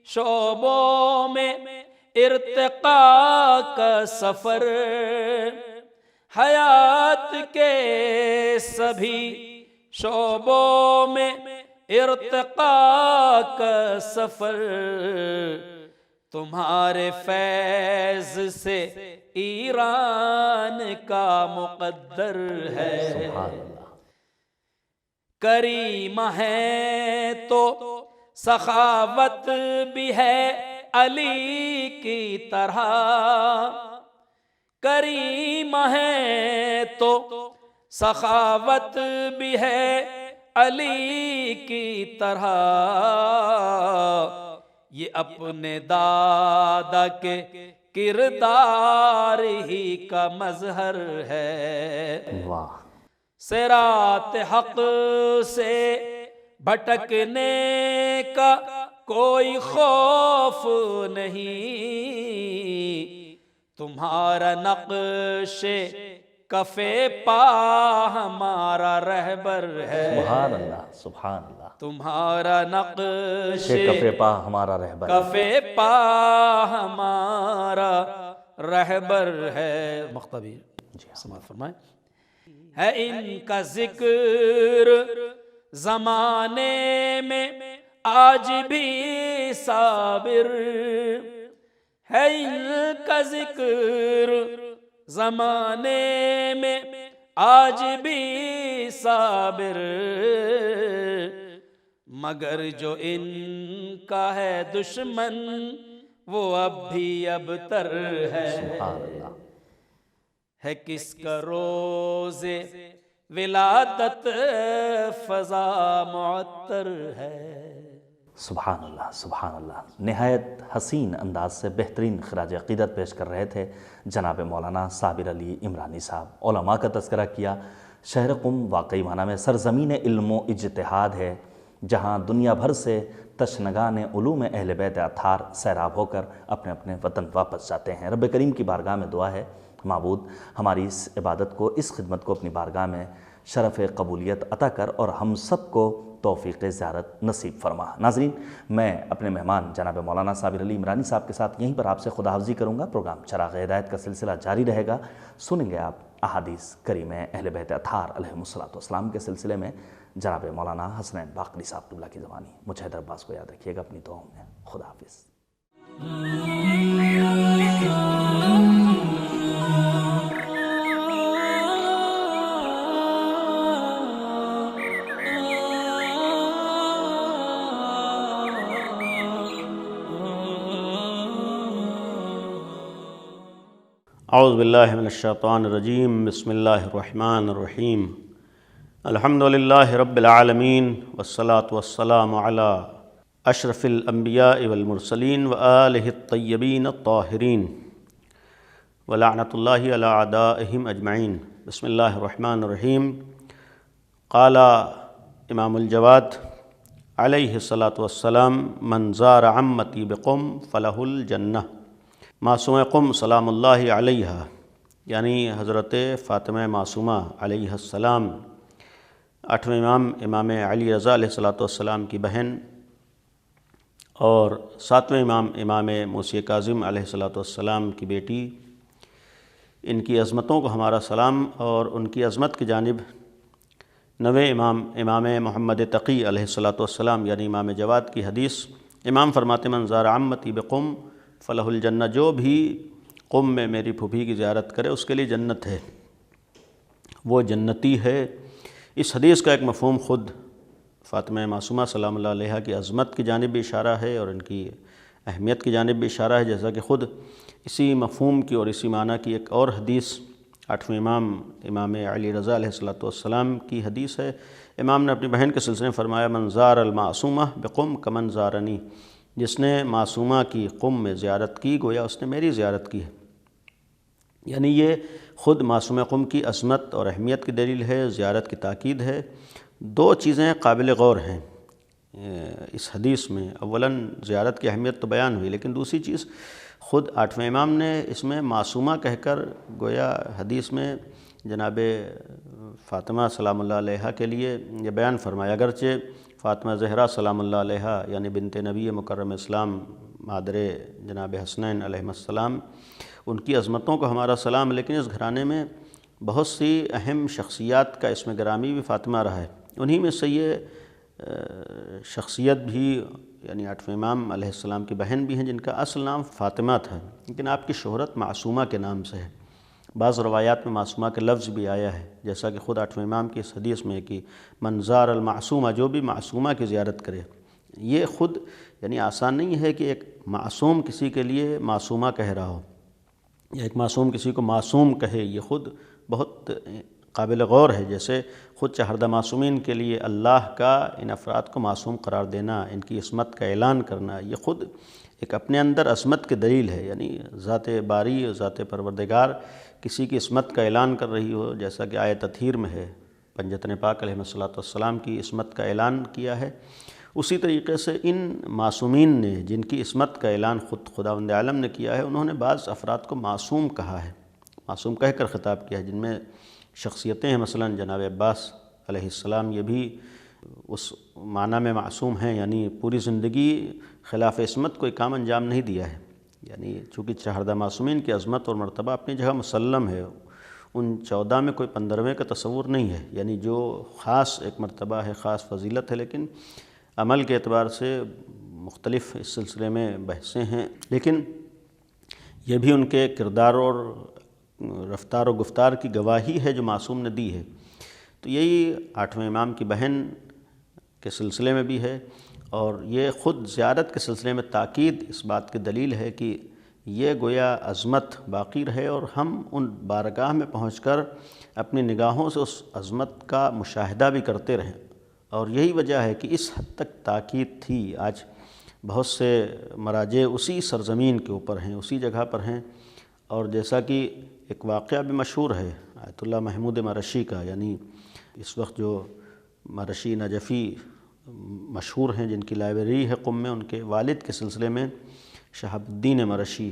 شعبوں میں ارتقاء کا سفر، حیات کے سبھی شعبوں میں ارتقاء کا سفر، تمہارے فیض سے ایران کا مقدر ہے، سبحان اللہ۔ کریم ہے تو سخاوت بھی ہے علی کی طرح، کریم ہے تو سخاوت بھی ہے علی کی طرح، یہ اپنے دادا کے کردار ہی کا مظہر ہے، واہ۔ صراط حق سے بھٹکنے کا کوئی خوف نہیں، تمہارا نقش کف پا ہمارا رہبر ہے، سبحان اللہ سبحان اللہ۔ تمہارا نقش کف پا ہمارا رہبر، کف پا ہمارا رہبر ہے۔ مقتبی سماعت فرمائیں۔ ہے ان کا ذکر زمانے میں آج بھی صابر، ہے ان کا ذکر زمانے میں آج بھی صابر، مگر جو ان کا ہے دشمن وہ اب بھی ابتر ہے، سبحان اللہ۔ ہے کس کا روز ولادت فضا معطر ہے۔ سبحان اللہ سبحان اللہ۔ نہایت حسین انداز سے بہترین خراج عقیدت پیش کر رہے تھے جناب مولانا صابر علی عمرانی صاحب۔ علماء کا تذکرہ کیا۔ شہر قم واقعی معنی میں سرزمین علم و اجتہاد ہے، جہاں دنیا بھر سے تشنگان علوم اہل بیت اطہار سیراب ہو کر اپنے اپنے وطن واپس جاتے ہیں۔ رب کریم کی بارگاہ میں دعا ہے، معبود ہماری اس عبادت کو، اس خدمت کو اپنی بارگاہ میں شرف قبولیت عطا کر اور ہم سب کو توفیق زیارت نصیب فرما۔ ناظرین، میں اپنے مہمان جناب مولانا صابر علی عمرانی صاحب کے ساتھ یہیں پر آپ سے خدا حافظی کروں گا۔ پروگرام چراغ ہدایت کا سلسلہ جاری رہے گا۔ سنیں گے آپ احادیث کریم اہل بیت اطہار علیہم السلام کے سلسلے میں جناب مولانا حسنین باقری صاحب اللہ کی زبانی۔ مجھ حیدر عباس کو یاد رکھیے گا اپنی دعاؤں میں۔ خدا حافظ۔ اعوذ باللہ من الشیطان الرجیم، بسم اللہ الرحمن الرحیم۔ الحمد للہ رب العالمین والصلاة والسلام علی اشرف الانبیاء والمرسلین وآلہ الطیبین الطاہرین ولعنۃ اللہ علی اعدائہم اجمعین۔ بسم اللہ الرحمن الرحیم۔ قال امام الجواد علیہ الصلاۃ والسلام من زار عمتی بقم فلہ الجنہ۔ معصومہ قم سلام اللہ علیہا یعنی حضرت فاطمہ معصومہ علیہ السلام، 8ویں امام علی رضا علیہ الصلاۃ والسلام کی بہن اور 7ویں امام موسی کاظم علیہ الصلاۃ والسلام کی بیٹی، ان کی عظمتوں کو ہمارا سلام، اور ان کی عظمت کی جانب 9ویں امام محمد تقی علیہ الصلاۃ والسلام یعنی امام جواد کی حدیث، امام فرماتے من زار عمتی بقم فلہ الجنہ، جو بھی قم میں میری پھوپھی کی زیارت کرے اس کے لیے جنت ہے، وہ جنتی ہے۔ اس حدیث کا ایک مفہوم خود فاطمہ معصومہ سلام اللہ علیہا کی عظمت کی جانب بھی اشارہ ہے اور ان کی اہمیت کی جانب بھی اشارہ ہے، جیسا کہ خود اسی مفہوم کی اور اسی معنی کی ایک اور حدیث 8ویں امام علی رضا علیہ الصلاۃ والسلام کی حدیث ہے۔ امام نے اپنی بہن کے سلسلے میں فرمایا من زار المعصومہ بقم کمن زارنی، جس نے معصومہ کی قم میں زیارت کی گویا اس نے میری زیارت کی ہے۔ یعنی یہ خود معصومہ قم کی عظمت اور اہمیت کی دلیل ہے، زیارت کی تاکید ہے۔ دو چیزیں قابل غور ہیں اس حدیث میں، اولاً زیارت کی اہمیت تو بیان ہوئی، لیکن دوسری چیز خود 8ویں امام نے اس میں معصومہ کہہ کر گویا حدیث میں جناب فاطمہ سلام اللہ علیہا کے لیے یہ بیان فرمایا، اگرچہ فاطمہ زہرا سلام اللہ علیہا یعنی بنت نبی مکرم اسلام مادر جناب حسنین علیہ السلام، ان کی عظمتوں کو ہمارا سلام، لیکن اس گھرانے میں بہت سی اہم شخصیات کا اسم گرامی بھی فاطمہ رہا ہے۔ انہی میں سے یہ شخصیت بھی یعنی 8ویں امام علیہ السلام کی بہن بھی ہیں جن کا اصل نام فاطمہ تھا، لیکن آپ کی شہرت معصومہ کے نام سے ہے۔ بعض روایات میں معصومہ کے لفظ بھی آیا ہے، جیسا کہ خود 8ویں امام کی اس حدیث میں کہ من زار المعصومہ، جو بھی معصومہ کی زیارت کرے۔ یہ خود یعنی آسان نہیں ہے کہ ایک معصوم کسی کے لیے معصومہ کہہ رہا ہو یا ایک معصوم کسی کو معصوم کہے، یہ خود بہت قابل غور ہے۔ جیسے خود چہردہ معصومین کے لیے اللہ کا ان افراد کو معصوم قرار دینا، ان کی عصمت کا اعلان کرنا، یہ خود ایک اپنے اندر عصمت کی دلیل ہے۔ یعنی ذات باری، ذات پروردگار کسی کی عصمت کا اعلان کر رہی ہو، جیسا کہ آیت تطہیر میں ہے، پنجتن پاک علیہ الصلاۃ والسلام کی عصمت کا اعلان کیا ہے، اسی طریقے سے ان معصومین نے جن کی عصمت کا اعلان خود خداوند عالم نے کیا ہے، انہوں نے بعض افراد کو معصوم کہا ہے، معصوم کہہ کر خطاب کیا ہے، جن میں شخصیتیں ہیں مثلاً جناب عباس علیہ السلام، یہ بھی اس معنی میں معصوم ہیں، یعنی پوری زندگی خلاف عصمت کوئی کام انجام نہیں دیا ہے۔ یعنی چونکہ چہردہ معصومین کی عظمت اور مرتبہ اپنی جگہ مسلم ہے، ان 14 میں کوئی 15ویں کا تصور نہیں ہے، یعنی جو خاص ایک مرتبہ ہے، خاص فضیلت ہے، لیکن عمل کے اعتبار سے مختلف اس سلسلے میں بحثیں ہیں، لیکن یہ بھی ان کے کردار اور رفتار و گفتار کی گواہی ہے جو معصوم نے دی ہے۔ تو یہی 8ویں امام کی بہن کے سلسلے میں بھی ہے، اور یہ خود زیارت کے سلسلے میں تاکید اس بات کی دلیل ہے کہ یہ گویا عظمت باقی رہے اور ہم ان بارگاہ میں پہنچ کر اپنی نگاہوں سے اس عظمت کا مشاہدہ بھی کرتے رہیں، اور یہی وجہ ہے کہ اس حد تک تاکید تھی۔ آج بہت سے مراجع اسی سرزمین کے اوپر ہیں، اسی جگہ پر ہیں، اور جیسا کہ ایک واقعہ بھی مشہور ہے آیت اللہ محمود مرشی کا، یعنی اس وقت جو مرشی نجفی مشہور ہیں جن کی لائبریری ہے قم میں، ان کے والد کے سلسلے میں شہاب الدین مرشی،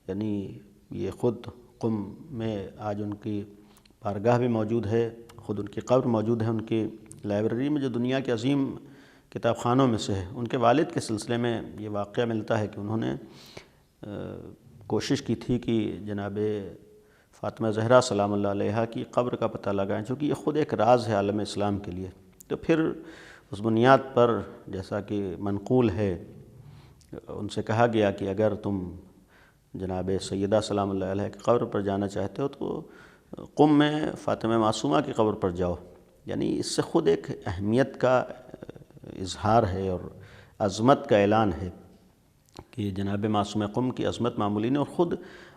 یعنی یہ خود قم میں آج ان کی بارگاہ بھی موجود ہے، خود ان کی قبر موجود ہے ان کی لائبریری میں، جو دنیا کے عظیم کتاب خانوں میں سے ہے۔ ان کے والد کے سلسلے میں یہ واقعہ ملتا ہے کہ انہوں نے کوشش کی تھی کہ جناب فاطمہ زہرا سلام اللہ علیہا کی قبر کا پتہ لگائیں، چونکہ یہ خود ایک راز ہے عالم اسلام کے لیے۔ تو پھر اس بنیاد پر جیسا کہ منقول ہے، ان سے کہا گیا کہ اگر تم جناب سیدہ سلام اللہ علیہ کی قبر پر جانا چاہتے ہو تو قم میں فاطمہ معصومہ کی قبر پر جاؤ۔ یعنی اس سے خود ایک اہمیت کا اظہار ہے اور عظمت کا اعلان ہے کہ جناب معصومہ قم کی عظمت معمولی نہیں، اور خود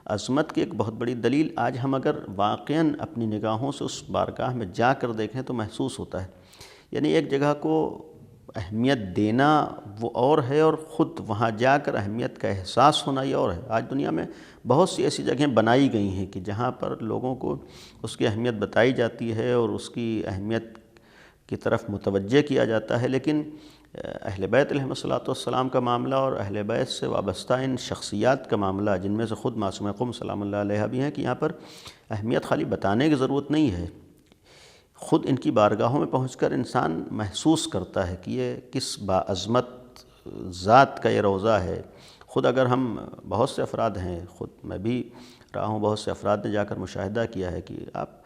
عظمت کی ایک بہت بڑی دلیل آج ہم اگر واقعاً اپنی نگاہوں سے اس بارگاہ میں جا کر دیکھیں تو محسوس ہوتا ہے. یعنی ایک جگہ کو اہمیت دینا وہ اور ہے اور خود وہاں جا کر اہمیت کا احساس ہونا یہ اور ہے. آج دنیا میں بہت سی ایسی جگہیں بنائی گئی ہیں کہ جہاں پر لوگوں کو اس کی اہمیت بتائی جاتی ہے اور اس کی اہمیت کی طرف متوجہ کیا جاتا ہے، لیکن اہل بیت علیہم الصلوۃ والسلام کا معاملہ اور اہل بیت سے وابستہ ان شخصیات کا معاملہ، جن میں سے خود معصوم قم سلام اللہ علیہ بھی ہیں، کہ یہاں پر اہمیت خالی بتانے کی ضرورت نہیں ہے. خود ان کی بارگاہوں میں پہنچ کر انسان محسوس کرتا ہے کہ یہ کس باعظمت ذات کا یہ روضہ ہے. خود اگر ہم بہت سے افراد ہیں، خود میں بھی رہا ہوں، بہت سے افراد نے جا کر مشاہدہ کیا ہے کہ آپ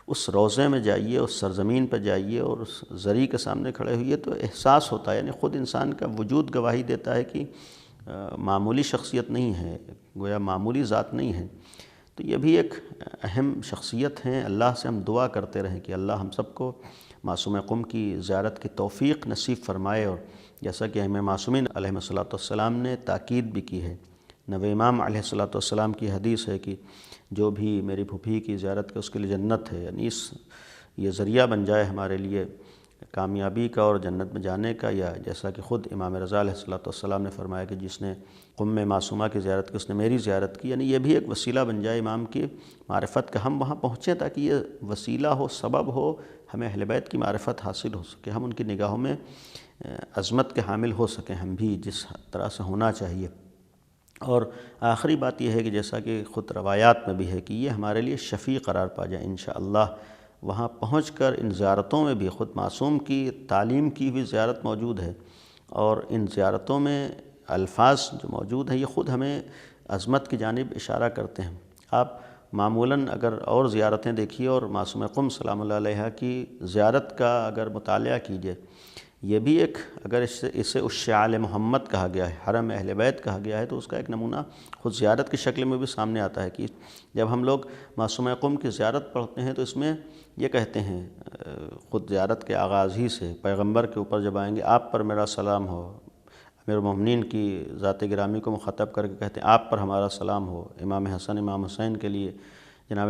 اس روضے میں جائیے، اس سرزمین پہ جائیے اور اس زری کے سامنے کھڑے ہوئیے تو احساس ہوتا ہے، یعنی خود انسان کا وجود گواہی دیتا ہے کہ معمولی شخصیت نہیں ہے، گویا معمولی ذات نہیں ہے. تو یہ بھی ایک اہم شخصیت ہیں. اللہ سے ہم دعا کرتے رہیں کہ اللہ ہم سب کو معصوم قم کی زیارت کی توفیق نصیب فرمائے. اور جیسا کہ امام معصومین علیہ الصلوۃ والسلام نے تاکید بھی کی ہے، نوے امام علیہ الصلوۃ والسلام کی حدیث ہے کہ جو بھی میری پھوپھی کی زیارت کے اس کے لیے جنت ہے. یعنی یہ ذریعہ بن جائے ہمارے لیے کامیابی کا اور جنت میں جانے کا. یا جیسا کہ خود امام رضا علیہ الصلوۃ والسلام نے فرمایا کہ جس نے قم معصومہ کی زیارت کی اس نے میری زیارت کی. یعنی یہ بھی ایک وسیلہ بن جائے امام کی معرفت کا، ہم وہاں پہنچیں تاکہ یہ وسیلہ ہو، سبب ہو، ہمیں اہل بیت کی معرفت حاصل ہو سکے، ہم ان کی نگاہوں میں عظمت کے حامل ہو سکیں، ہم بھی جس طرح سے ہونا چاہیے. اور آخری بات یہ ہے کہ جیسا کہ خود روایات میں بھی ہے کہ یہ ہمارے لیے شفیع قرار پا جائے انشاءاللہ. وہاں پہنچ کر ان زیارتوں میں بھی خود معصوم کی تعلیم کی ہوئی زیارت موجود ہے، اور ان زیارتوں میں الفاظ جو موجود ہیں یہ خود ہمیں عظمت کی جانب اشارہ کرتے ہیں. آپ معمولاً اگر اور زیارتیں دیکھیے اور معصوم قم سلام اللہ علیہ کی زیارت کا اگر مطالعہ کیجئے، یہ بھی ایک اگر اسے اشعال محمد کہا گیا ہے، حرم اہل بیت کہا گیا ہے، تو اس کا ایک نمونہ خود زیارت کی شکل میں بھی سامنے آتا ہے کہ جب ہم لوگ معصوم قم کی زیارت پڑھتے ہیں تو اس میں یہ کہتے ہیں خود زیارت کے آغاز ہی سے پیغمبر کے اوپر جب آئیں گے آپ پر میرا سلام ہو، امیر المومنین کی ذات گرامی کو مخاطب کر کے کہتے ہیں آپ پر ہمارا سلام ہو، امام حسن امام حسین کے لیے، جناب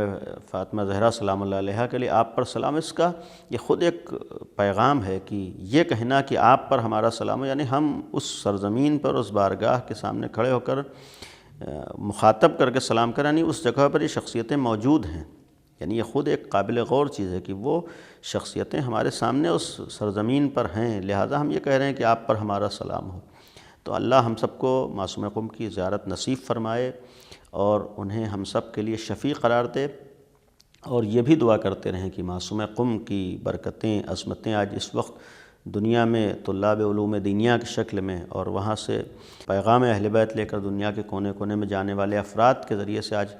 فاطمہ زہرا سلام اللہ علیہ کے لیے آپ پر سلام. اس کا یہ خود ایک پیغام ہے کہ یہ کہنا کہ آپ پر ہمارا سلام ہو، یعنی ہم اس سرزمین پر اس بارگاہ کے سامنے کھڑے ہو کر مخاطب کر کے سلام کریں، یعنی اس جگہ پر یہ شخصیتیں موجود ہیں. یعنی یہ خود ایک قابل غور چیز ہے کہ وہ شخصیتیں ہمارے سامنے اس سرزمین پر ہیں، لہٰذا ہم یہ کہہ رہے ہیں کہ آپ پر ہمارا سلام ہو. تو اللہ ہم سب کو معصوم قم کی زیارت نصیب فرمائے اور انہیں ہم سب کے لیے شفیع قرار دے. اور یہ بھی دعا کرتے رہیں کہ معصوم قم کی برکتیں، عظمتیں آج اس وقت دنیا میں طلاب علوم دینیہ کی شکل میں اور وہاں سے پیغام اہل بیت لے کر دنیا کے کونے کونے میں جانے والے افراد کے ذریعے سے آج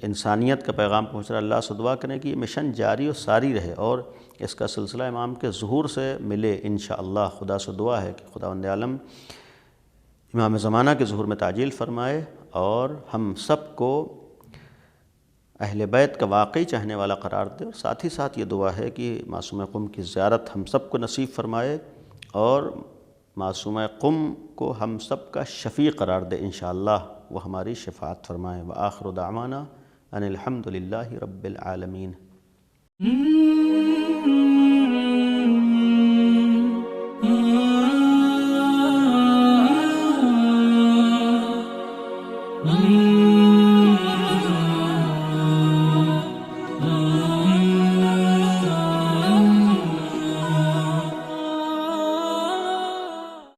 انسانیت کا پیغام پہنچ رہا ہے. اللہ سے دعا کریں کہ یہ مشن جاری و ساری رہے اور اس کا سلسلہ امام کے ظہور سے ملے انشاءاللہ. خدا سے دعا ہے کہ خداوند عالم امام زمانہ کے ظہور میں تعجیل فرمائے اور ہم سب کو اہل بیت کا واقعی چاہنے والا قرار دے. اور ساتھ ہی ساتھ یہ دعا ہے کہ معصوم قم کی زیارت ہم سب کو نصیب فرمائے اور معصوم قم کو ہم سب کا شفیع قرار دے انشاءاللہ، وہ ہماری شفاعت فرمائے. وآخر دعوانا ان الحمد للہ رب العالمین. Mm-hmm.